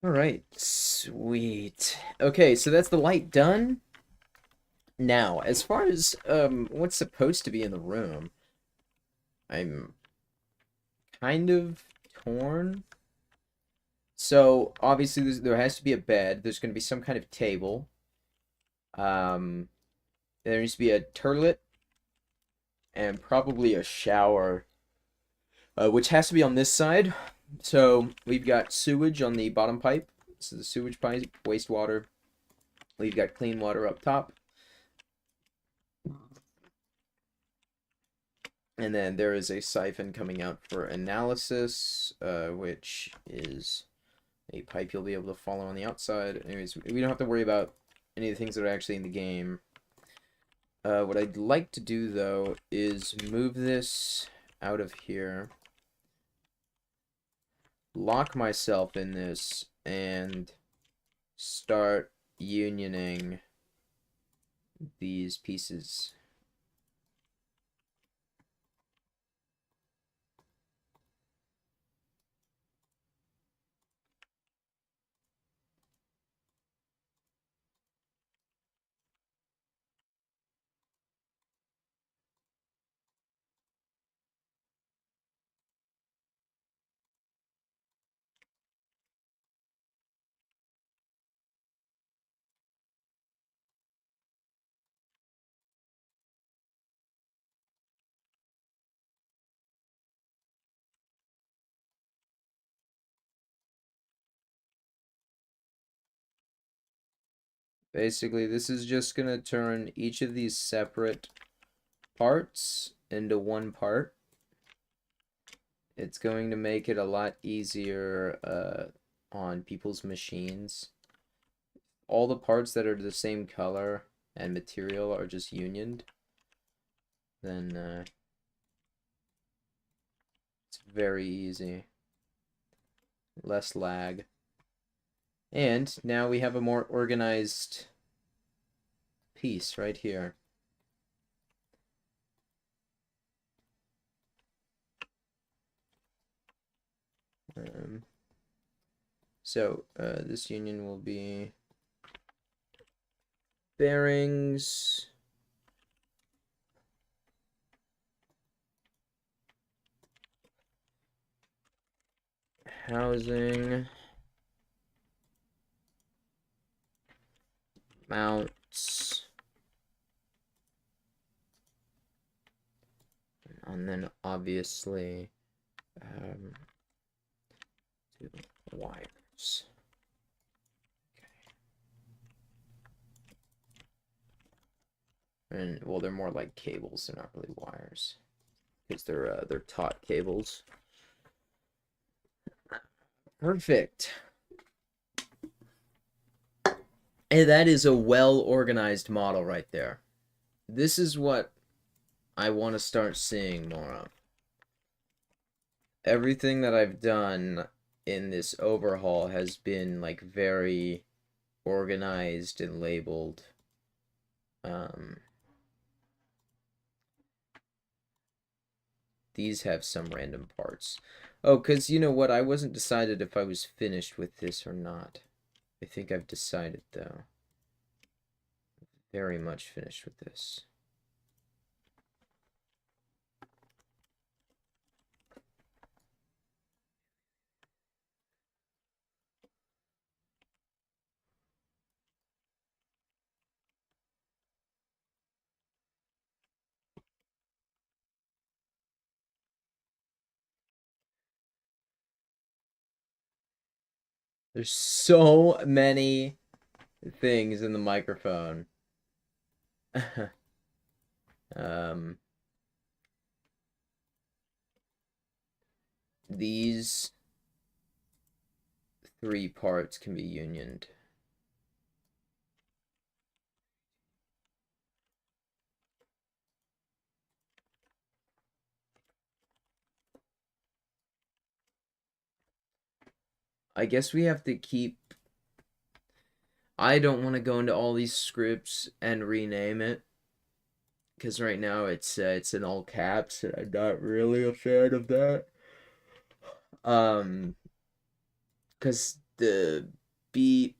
All right, sweet. Okay, so that's the light done. Now, as far as what's supposed to be in the room, I'm kind of torn. So obviously there has to be a bed. There's going to be some kind of table. Um, there needs to be a toilet and probably a shower, which has to be on this side. So we've got sewage on the bottom pipe. This is the sewage pipe, wastewater. We've got clean water up top. And then there is a siphon coming out for analysis, which is a pipe you'll be able to follow on the outside. Anyways, we don't have to worry about any of the things that are actually in the game. What I'd like to do, though, is move this out of here, lock myself in this, and start unioning these pieces. Basically, this is just going to turn each of these separate parts into one part. It's going to make it a lot easier on people's machines. All the parts that are the same color and material are just unioned. Then it's very easy. Less lag. And now we have a more organized piece right here. So this union will be bearings, housing, mounts, and then obviously wires. And well, they're more like cables. They're not really wires because they're taut cables. Perfect. And that is a well-organized model right there. This is what I want to start seeing more of. Everything that I've done in this overhaul has been like very organized and labeled. These have some random parts. Oh, because you know what? I wasn't decided if I was finished with this or not. I think I've decided, though. Very much finished with this. There's so many things in the microphone. um, these three parts can be unioned. I guess we have to keep. I don't want to go into all these scripts and rename it because right now it's in all caps and I'm not really a fan of that. Um, because the beep.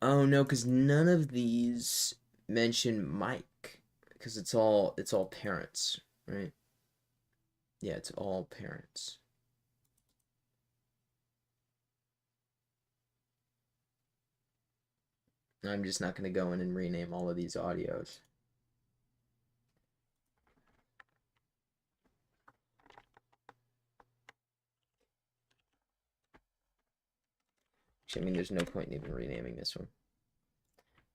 Oh no, because none of these mention Mike because it's all parents, right? Yeah, it's all parents. I'm just not gonna go in and rename all of these audios. Actually, I mean, there's no point in even renaming this one.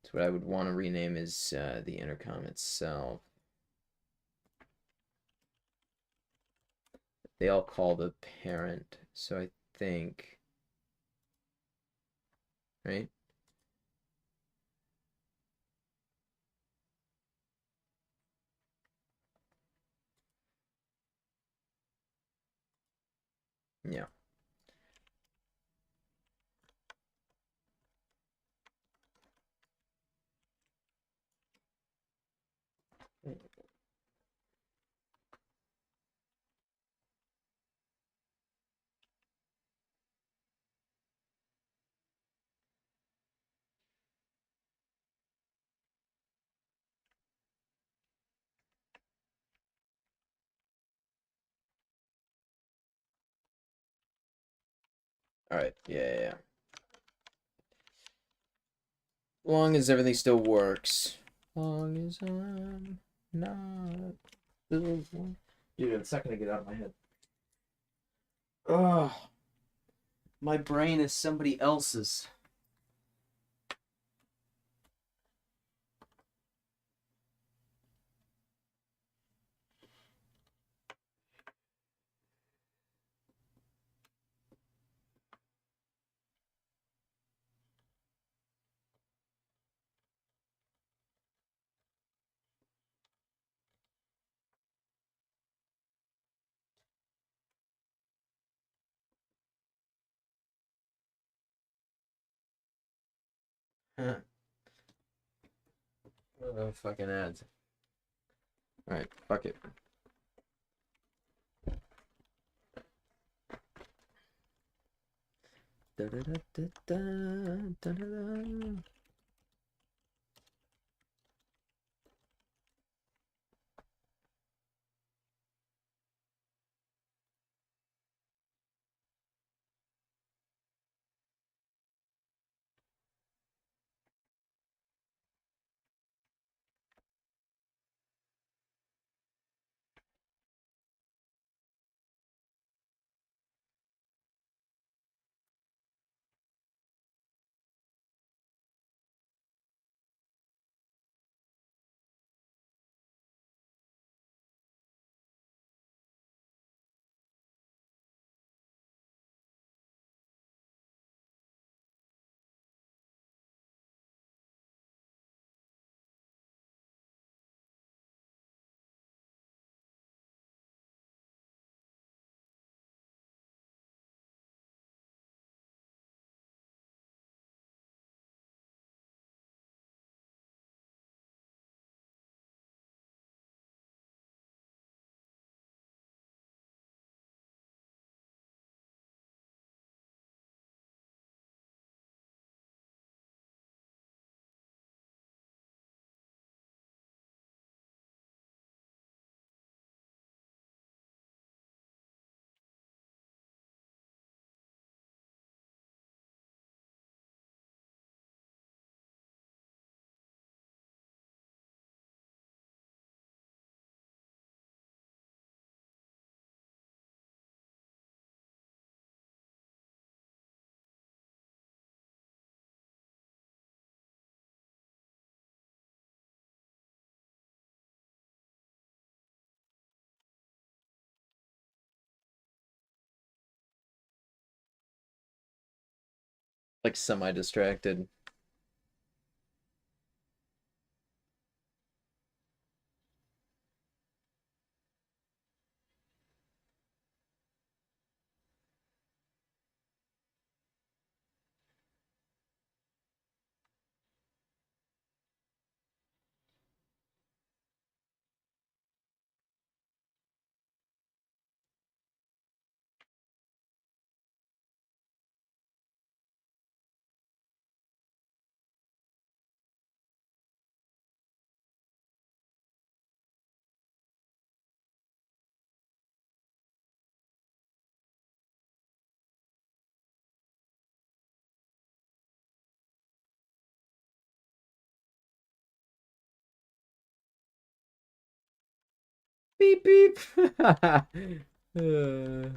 So what I would want to rename is the intercom itself. They all call the parent, so I think, right? Yeah. All right. Yeah. Long as everything still works. Long as I'm not the one. Dude, it's not gonna get out of my head. Ugh. My brain is somebody else's. Huh. Oh, fucking ads. Alright, fuck it. Da, da, da, da, da, da, da. Like semi-distracted. Beep beep. Uh,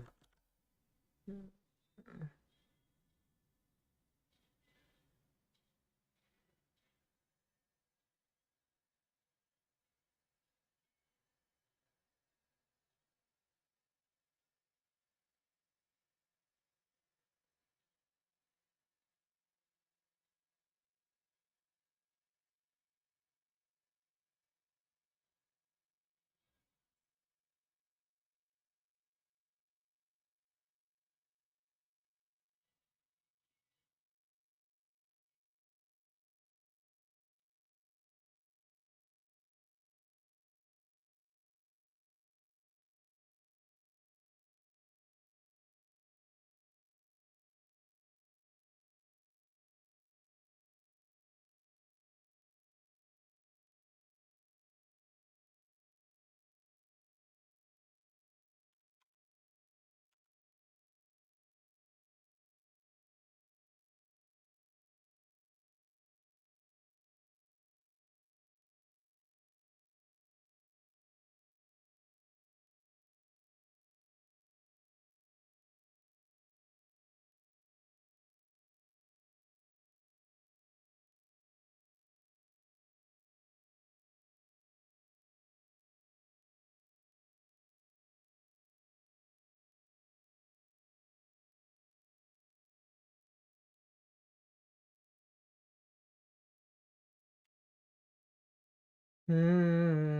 Hmm.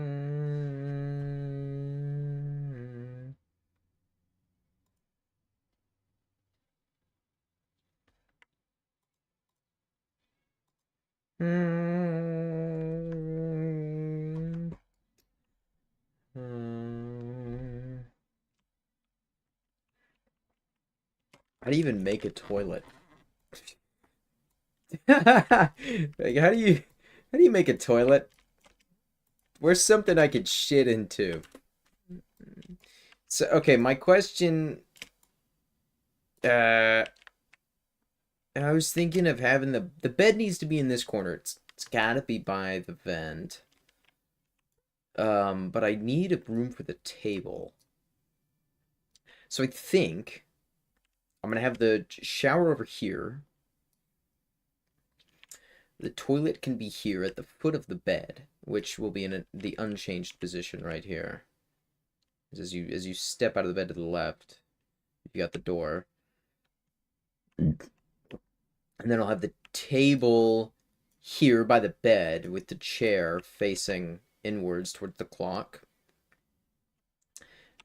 Hmm. Hmm. How do you even make a toilet? Like, how do you make a toilet? Where's something I could shit into? So, okay, my question, uh, I was thinking of having the bed needs to be in this corner. It's gotta be by the vent. But I need a room for the table. So I think I'm gonna have the shower over here. The toilet can be here at the foot of the bed, which will be in the unchanged position right here. As you step out of the bed to the left, you got the door. And then I'll have the table here by the bed with the chair facing inwards towards the clock.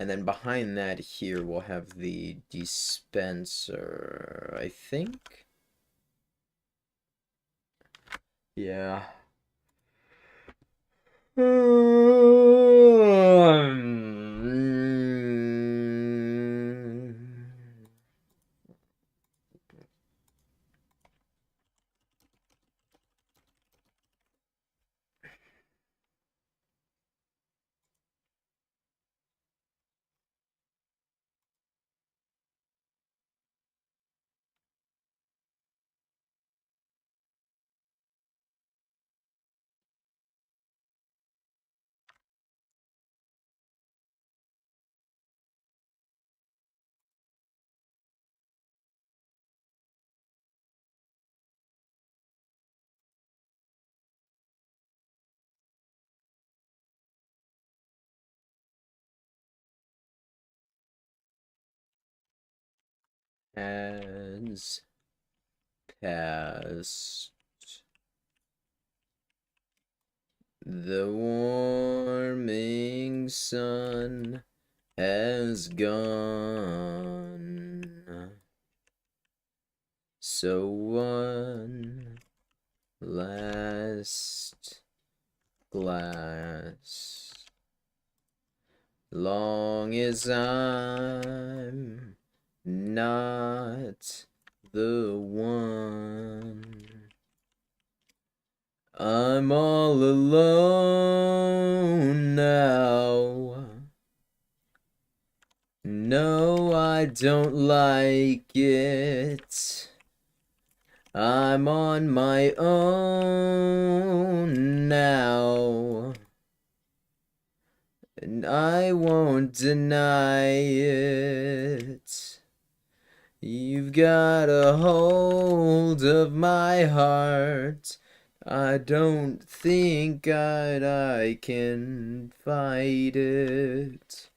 And then behind that here we'll have the dispenser, I think. Yeah. As past. The warming sun has gone. So one last glass. Long as I'm not the one, I'm all alone now. No, I don't like it. I'm on my own now. And I won't deny it. You've got a hold of my heart. I don't think I can fight it.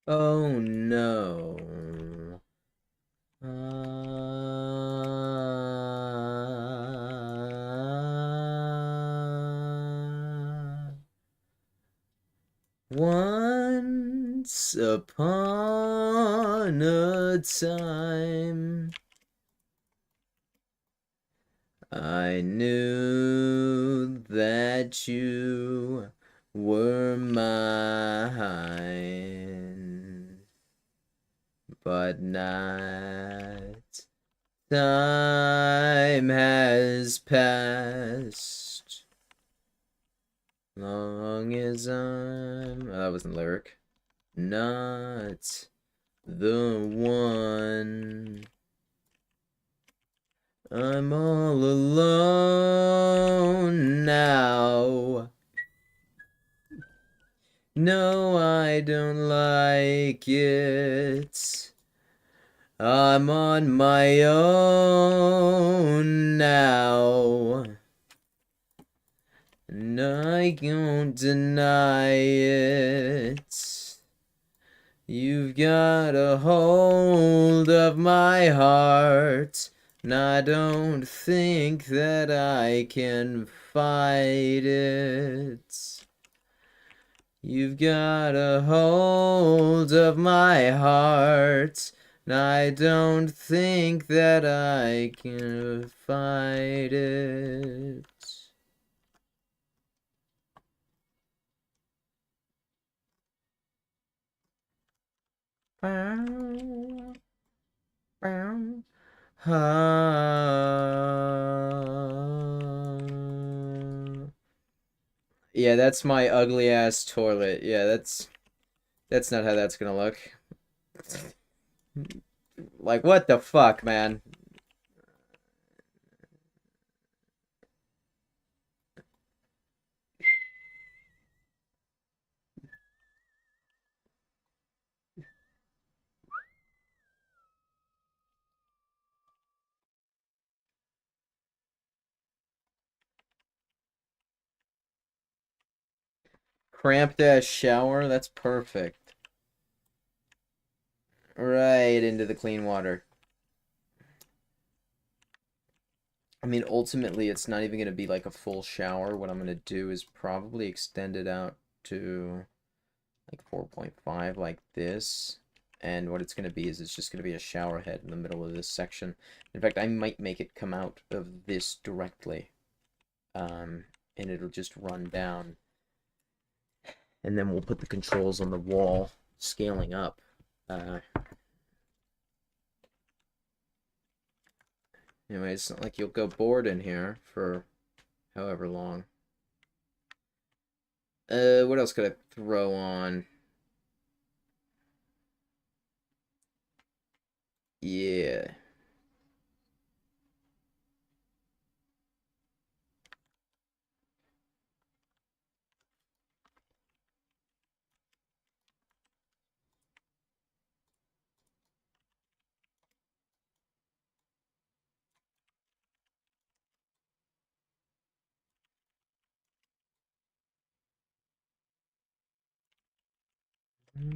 Oh no. Once upon a time, I knew that you were mine, but not. Time has passed. Long as I'm... Oh, that wasn't lyric. Not the one. I'm all alone now. No, I don't like it. I'm on my own now. And I won't deny it. You've got a hold of my heart, and I don't think that I can fight it. You've got a hold of my heart, and I don't think that I can fight it. Bow, bow, Yeah, that's my ugly ass toilet. Yeah, that's not how that's gonna look. Like, what the fuck, man? Cramped ass shower? That's perfect. Right into the clean water. I mean, ultimately, it's not even gonna be like a full shower. What I'm gonna do is probably extend it out to like 4.5 like this. And what it's going to be is it's just going to be a shower head in the middle of this section. In fact, I might make it come out of this directly. And it'll just run down. And then we'll put the controls on the wall, scaling up. Anyway, it's not like you'll go bored in here for however long. What else could I throw on? Yeah. When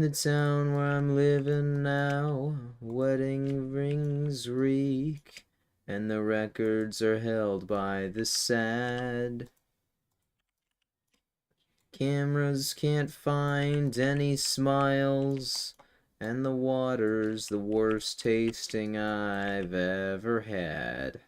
the town where I'm living now, wedding rings reek, and the records are held by the sad. Cameras can't find any smiles, and the water's the worst tasting I've ever had.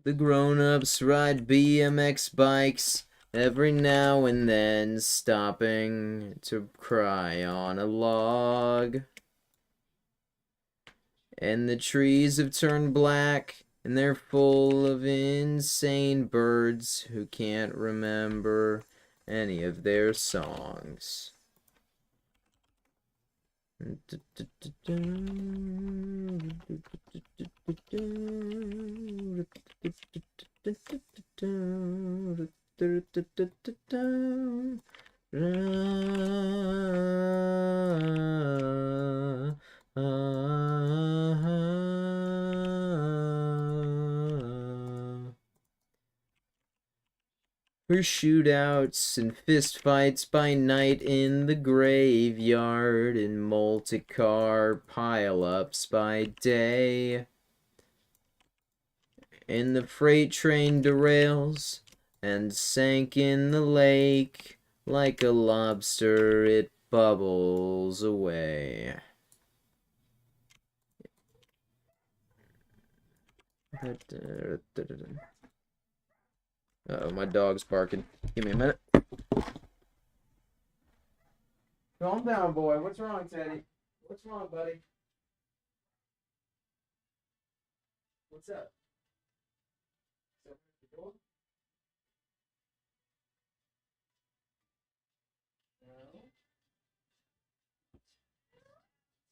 The grown-ups ride BMX bikes every now and then, stopping to cry on a log. And the trees have turned black, and they're full of insane birds who can't remember any of their songs. For shootouts and fistfights by night in the graveyard, and multi-car pile-ups by day. And the freight train derails and sank in the lake. Like a lobster, it bubbles away. Uh-oh, my dog's barking. Give me a minute. Calm down, boy. What's wrong, Teddy? What's wrong, buddy? What's up? No?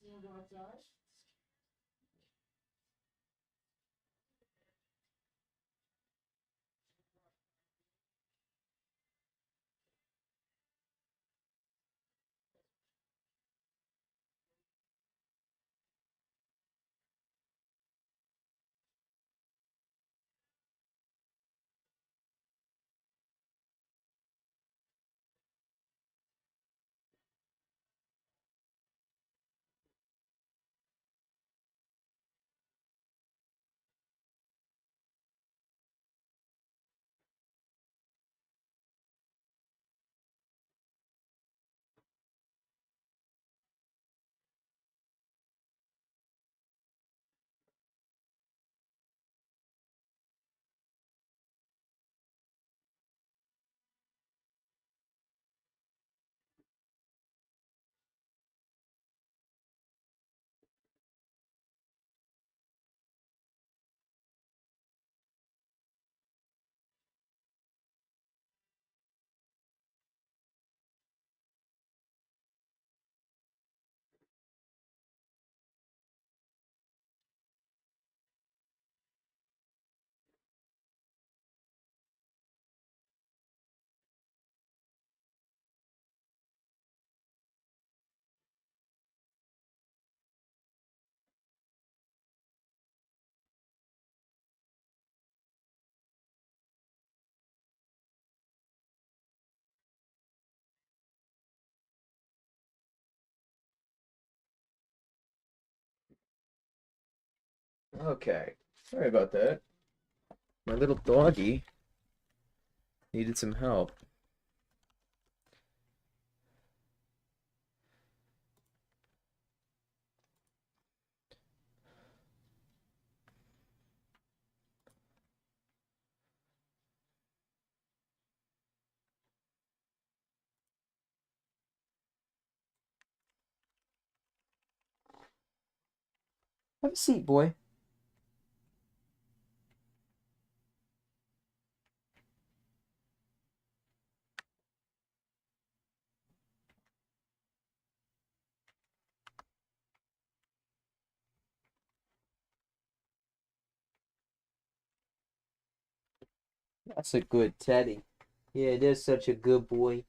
You wanna go outside? Okay. Sorry about that. My little doggy needed some help. Have a seat, boy. That's a good teddy. Yeah, there's such a good boy.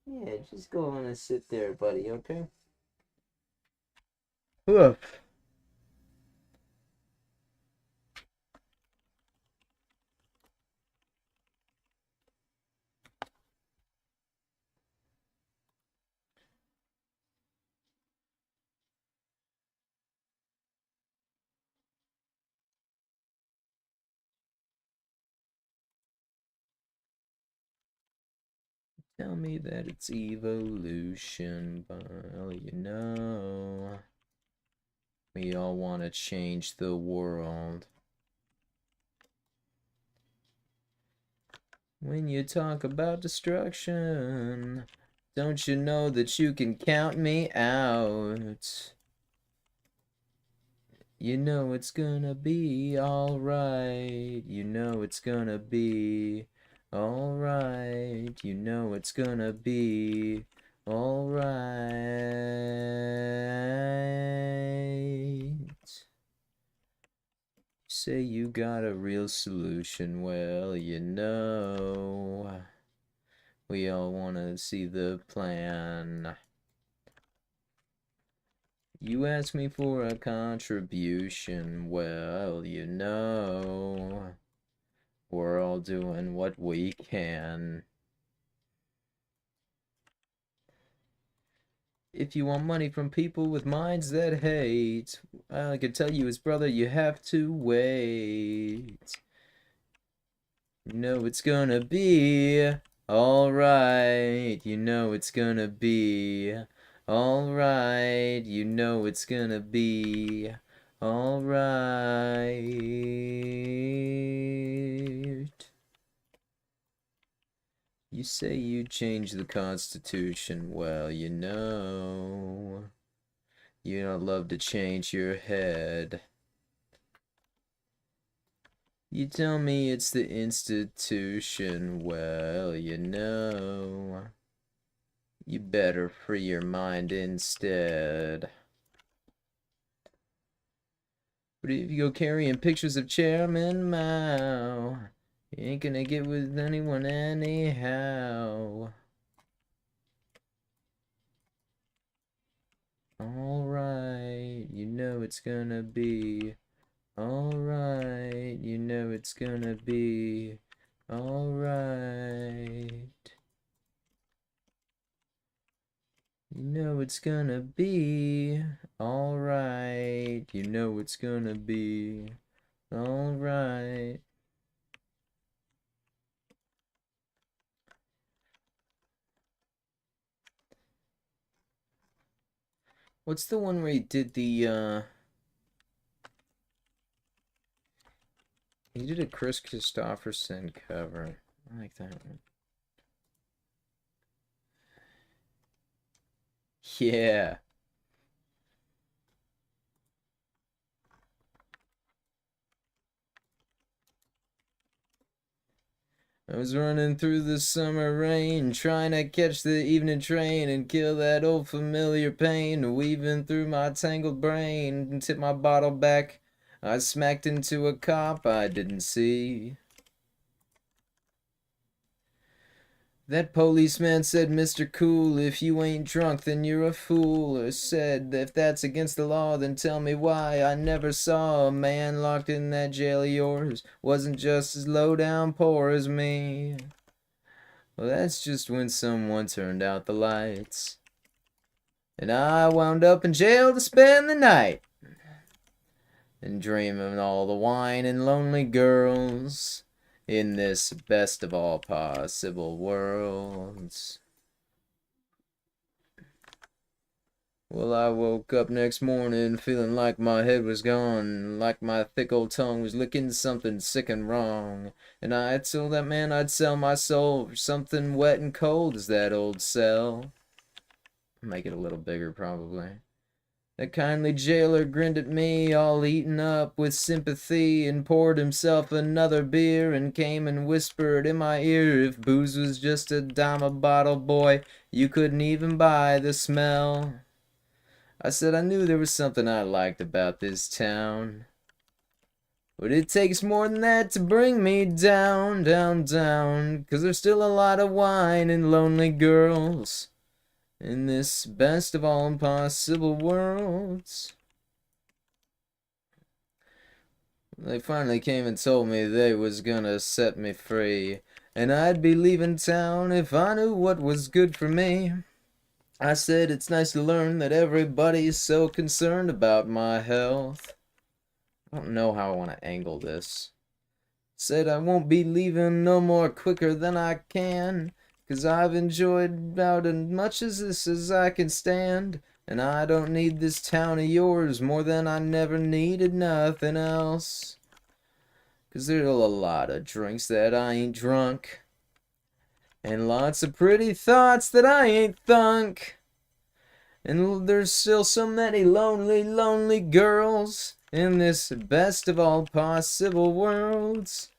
Yeah, just go on and sit there, buddy, okay? Oof. Tell me that it's evolution, well, you know, we all want to change the world. When you talk about destruction, don't you know that you can count me out? You know it's gonna be alright. You know it's gonna be alright. You know it's gonna be alright. Say you got a real solution. Well, you know, we all wanna see the plan. You asked me for a contribution. Well, you know, we're all doing what we can. If you want money from people with minds that hate, I could tell you as brother, you have to wait. You know it's gonna be alright. You know it's gonna be alright. You know it's gonna be alright. You say you change the Constitution. Well, you know, you don't love to change your head. You tell me it's the institution. Well, you know, you better free your mind instead. But if you go carrying pictures of Chairman Mao, you ain't gonna get with anyone anyhow. Alright, you know it's gonna be alright, you know it's gonna be alright. You know it's gonna be alright, you know it's gonna be alright. What's the one where he did the, he did a Chris Christopherson cover. I like that one. Yeah. I was running through the summer rain, trying to catch the evening train and kill that old familiar pain, weaving through my tangled brain, and tip my bottle back. I smacked into a cop I didn't see. That policeman said, Mr. Cool, if you ain't drunk, then you're a fool. Or said, if that's against the law, then tell me why. I never saw a man locked in that jail of yours. Wasn't just as low down poor as me. Well, that's just when someone turned out the lights. And I wound up in jail to spend the night. And dreaming all the wine and lonely girls in this best of all possible worlds. Well, I woke up next morning feeling like my head was gone, like my thick old tongue was licking something sick and wrong. And I told that man I'd sell my soul for something wet and cold as that old cell. Make it a little bigger, probably. The kindly jailer grinned at me, all eaten up with sympathy, and poured himself another beer, and came and whispered in my ear, if booze was just a dime a bottle, boy, you couldn't even buy the smell. I said I knew there was something I liked about this town, but it takes more than that to bring me down, down, down, 'cause there's still a lot of wine and lonely girls in this best of all impossible worlds. They finally came and told me they was gonna set me free, and I'd be leaving town if I knew what was good for me. I said it's nice to learn that everybody's so concerned about my health. I don't know how I want to angle this. Said I won't be leaving no more quicker than I can, 'cause I've enjoyed about as much of this as I can stand, and I don't need this town of yours more than I never needed nothing else. 'Cause there's a lot of drinks that I ain't drunk, and lots of pretty thoughts that I ain't thunk, and there's still so many lonely, lonely girls in this best of all possible worlds.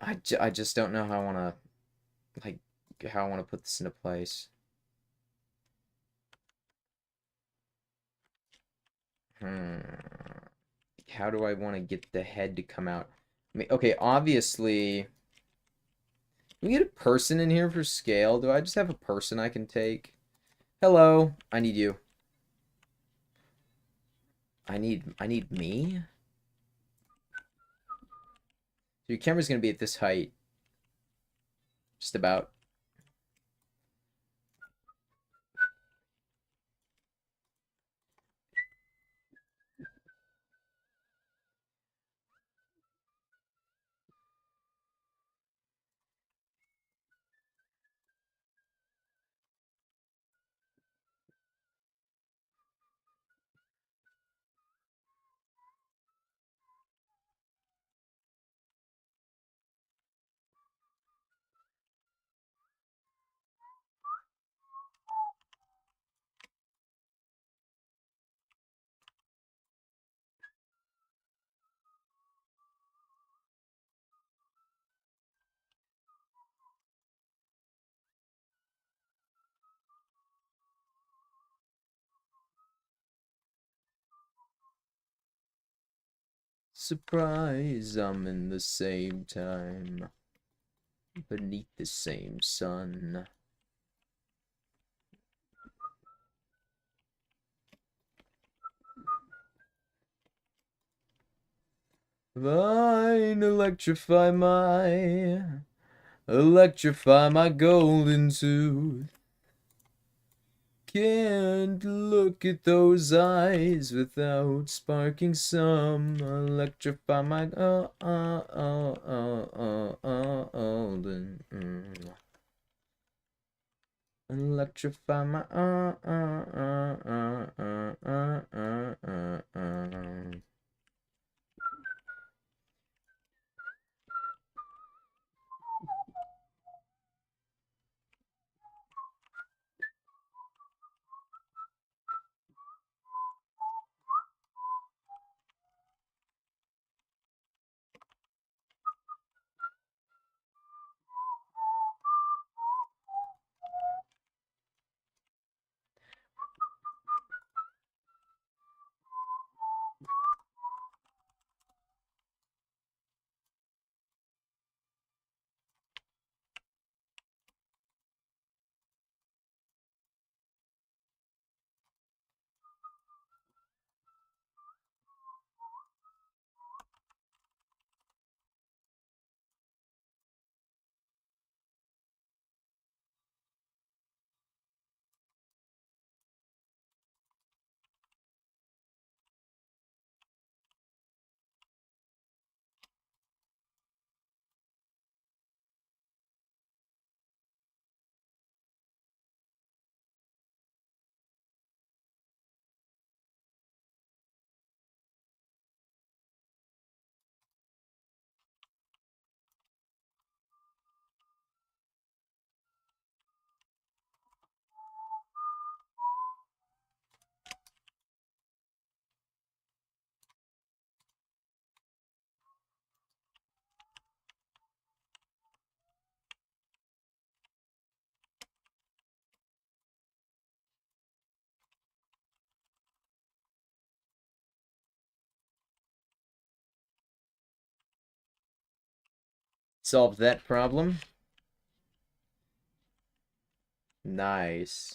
I just don't know how I want to, like, how I want to put this into place. How do I want to get the head to come out? I mean, okay, obviously, can we get a person in here for scale? Do I just have a person I can take? Hello, I need you. I need me? Your camera's gonna be at this height. Just about. Surprise, I'm in the same time, beneath the same sun. Fine, electrify my golden tooth. Can't look at those eyes without sparking some. Electrify my golden. Electrify my Solved that problem. Nice.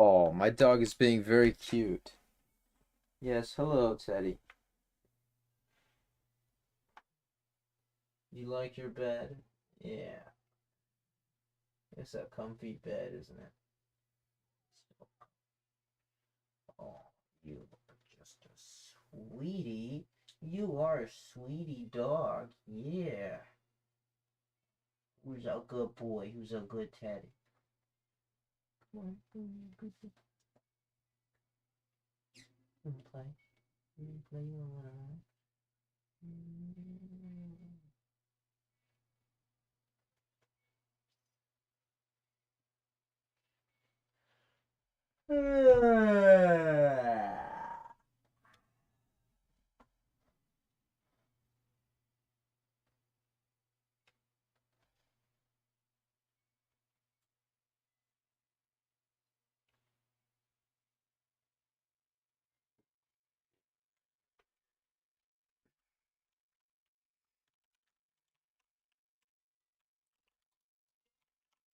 Oh, my dog is being very cute. Yes, hello, Teddy. You like your bed? Yeah. It's a comfy bed, isn't it? Oh, you are just a sweetie. You are a sweetie dog. Yeah. Who's a good boy? Who's a good Teddy? Come on, good boy. Wanna play? You wanna play? You wanna run?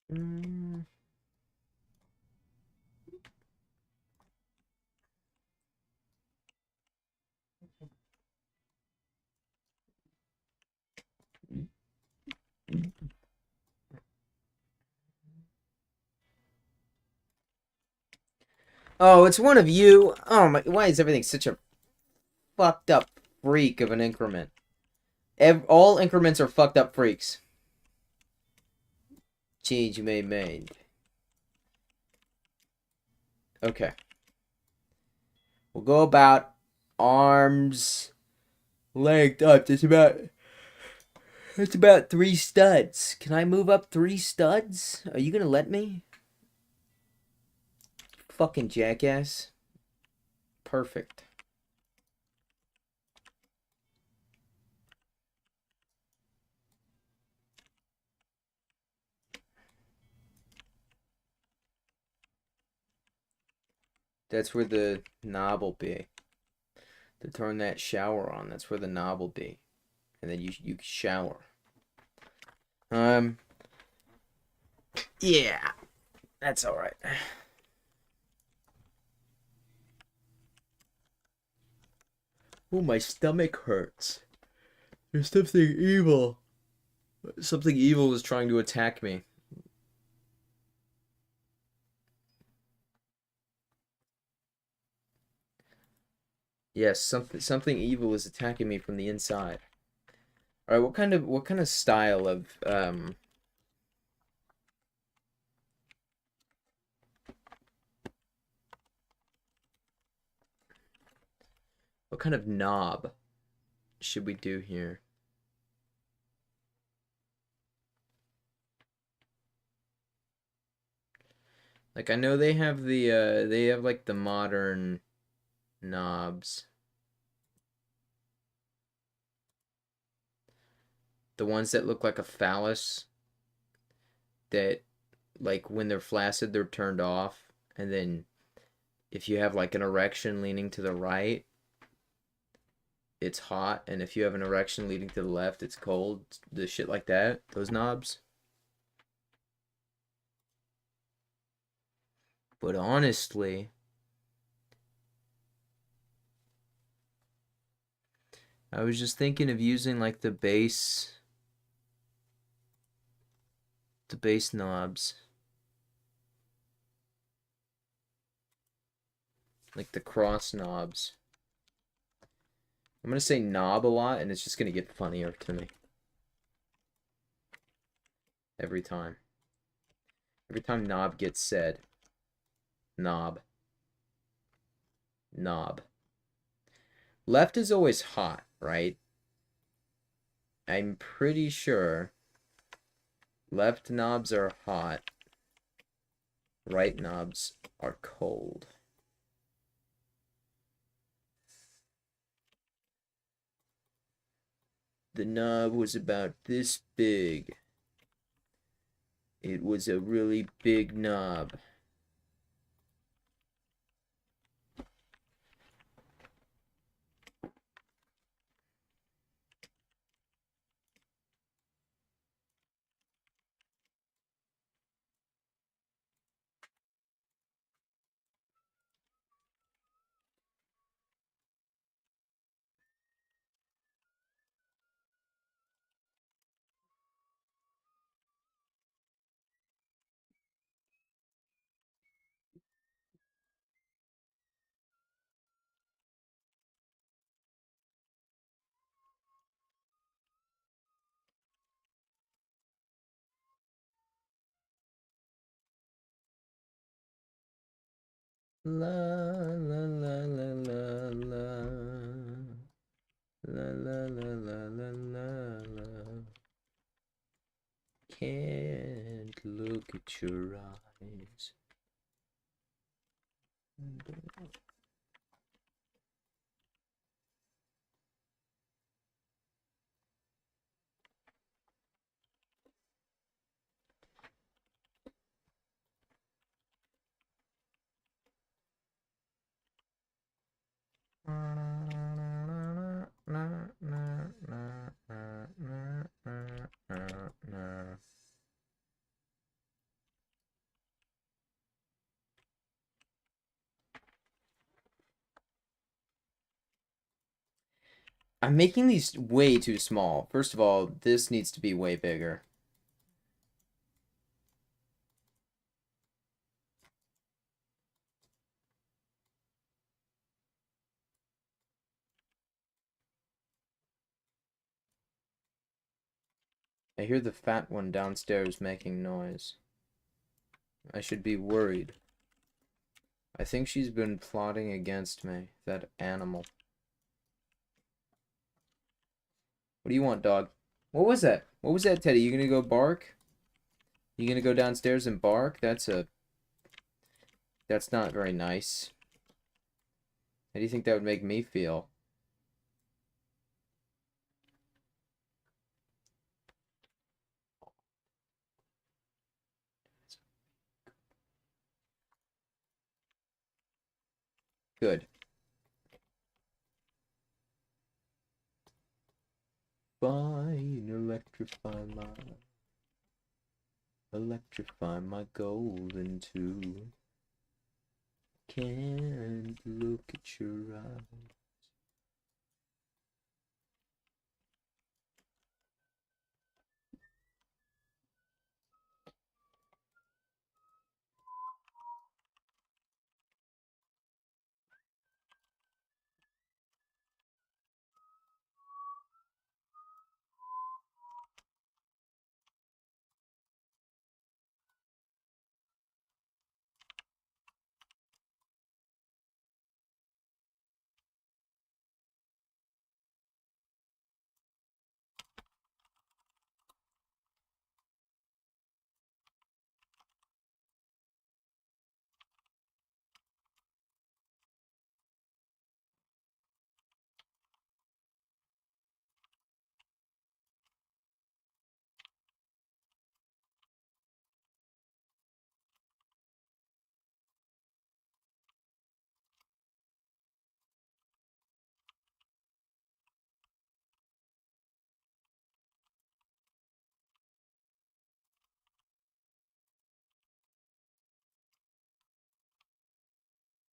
Mm. Oh, it's one of you. Oh my! Why is everything such a fucked up freak of an increment? All increments are fucked up freaks. Change made. Okay. We'll go about arms length up. That's about 3 studs. Can I move up 3 studs? Are you gonna let me? Fucking jackass. Perfect. That's where the knob will be. To turn that shower on, that's where the knob will be. And then you shower. Yeah. That's alright. Oh, my stomach hurts. There's something evil. Something evil is trying to attack me. Yes, something evil is attacking me from the inside. All right, what kind of style of what kind of knob should we do here? Like I know they have like the modern knobs. The ones that look like a phallus that like when they're flaccid they're turned off and then if you have like an erection leaning to the right, it's hot, and if you have an erection leaning to the left, it's cold. The shit like that, those knobs. But honestly, I was just thinking of using like the base knobs, like the cross knobs. I'm gonna say knob a lot, and it's just gonna get funnier to me every time. Every time knob gets said, knob, knob. Left is always hot, right? I'm pretty sure left knobs are hot, right knobs are cold. The knob was about this big. It was a really big knob. La la la la la la. La la la la la la la. Can't look at your eyes. I'm making these way too small. First of all, this needs to be way bigger. I hear the fat one downstairs making noise. I should be worried. I think she's been plotting against me, that animal. What do you want, dog? What was that? What was that, Teddy? You gonna go bark? You gonna go downstairs and bark? That's not very nice. How do you think that would make me feel? Good. Fine, electrify my golden too. Can't look at your eyes.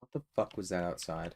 What the fuck was that outside?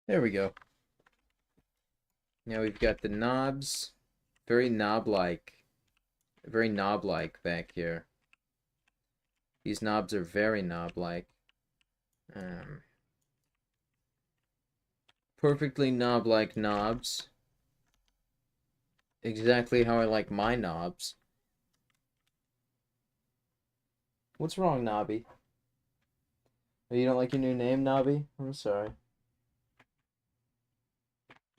There we go. Now we've got the knobs. Very knob-like. Very knob-like back here. These knobs are very knob-like. Perfectly knob-like knobs. Exactly how I like my knobs. What's wrong, Nobby? Oh, you don't like your new name, Nobby? I'm sorry.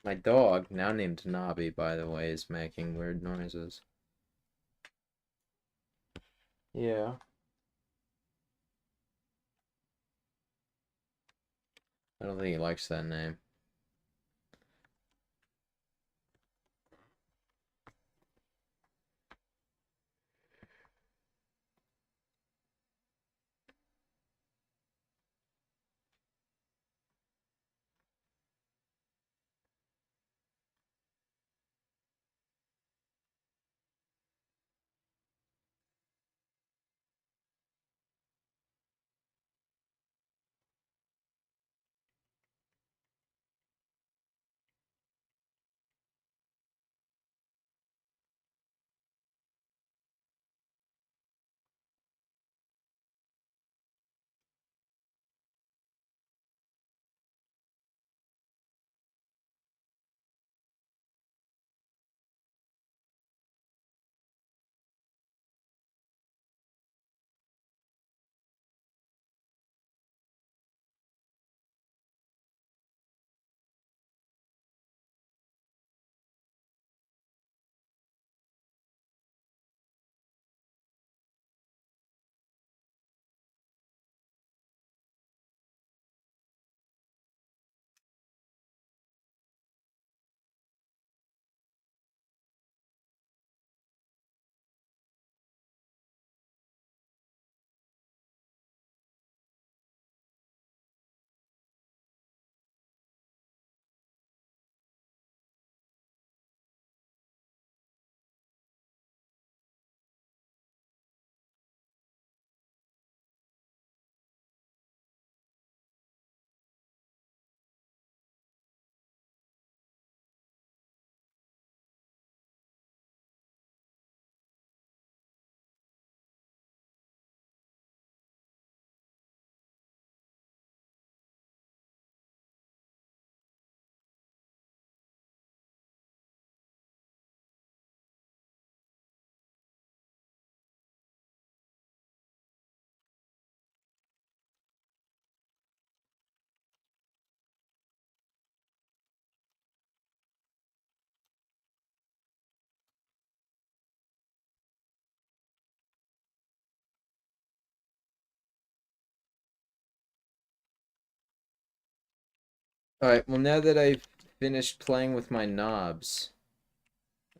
My dog, now named Nobby, by the way, is making weird noises. Yeah. I don't think he likes that name. Alright, well now that I've finished playing with my knobs,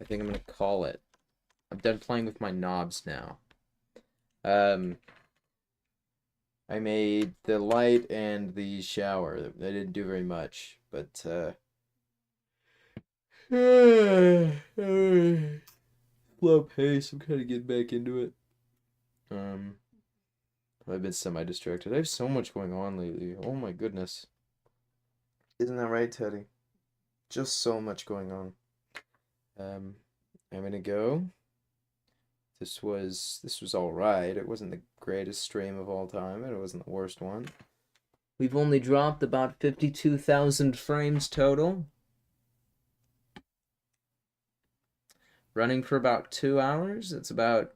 I think I'm gonna call it. I'm done playing with my knobs now. I made the light and the shower. I didn't do very much, but slow pace. I'm kind of getting back into it. I've been semi-distracted. I have so much going on lately. Oh my goodness. Isn't that right, Teddy? Just so much going on. I'm gonna go. This was all right. It wasn't the greatest stream of all time, and it wasn't the worst one. We've only dropped about 52,000 frames total. Running for about 2 hours. It's about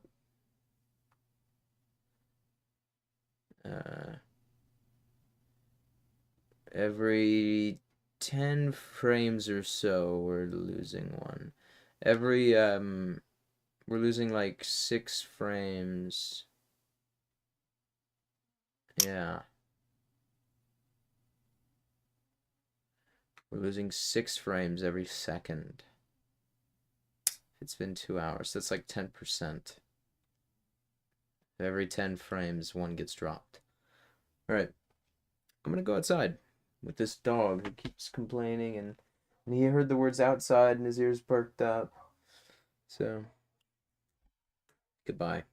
every 10 frames or so we're losing one. We're losing like 6 frames. Yeah. We're losing 6 frames every second. It's been 2 hours. That's like 10%. Every 10 frames, one gets dropped. Alright. I'm gonna go outside with this dog who keeps complaining, and he heard the words outside and his ears perked up. So, goodbye.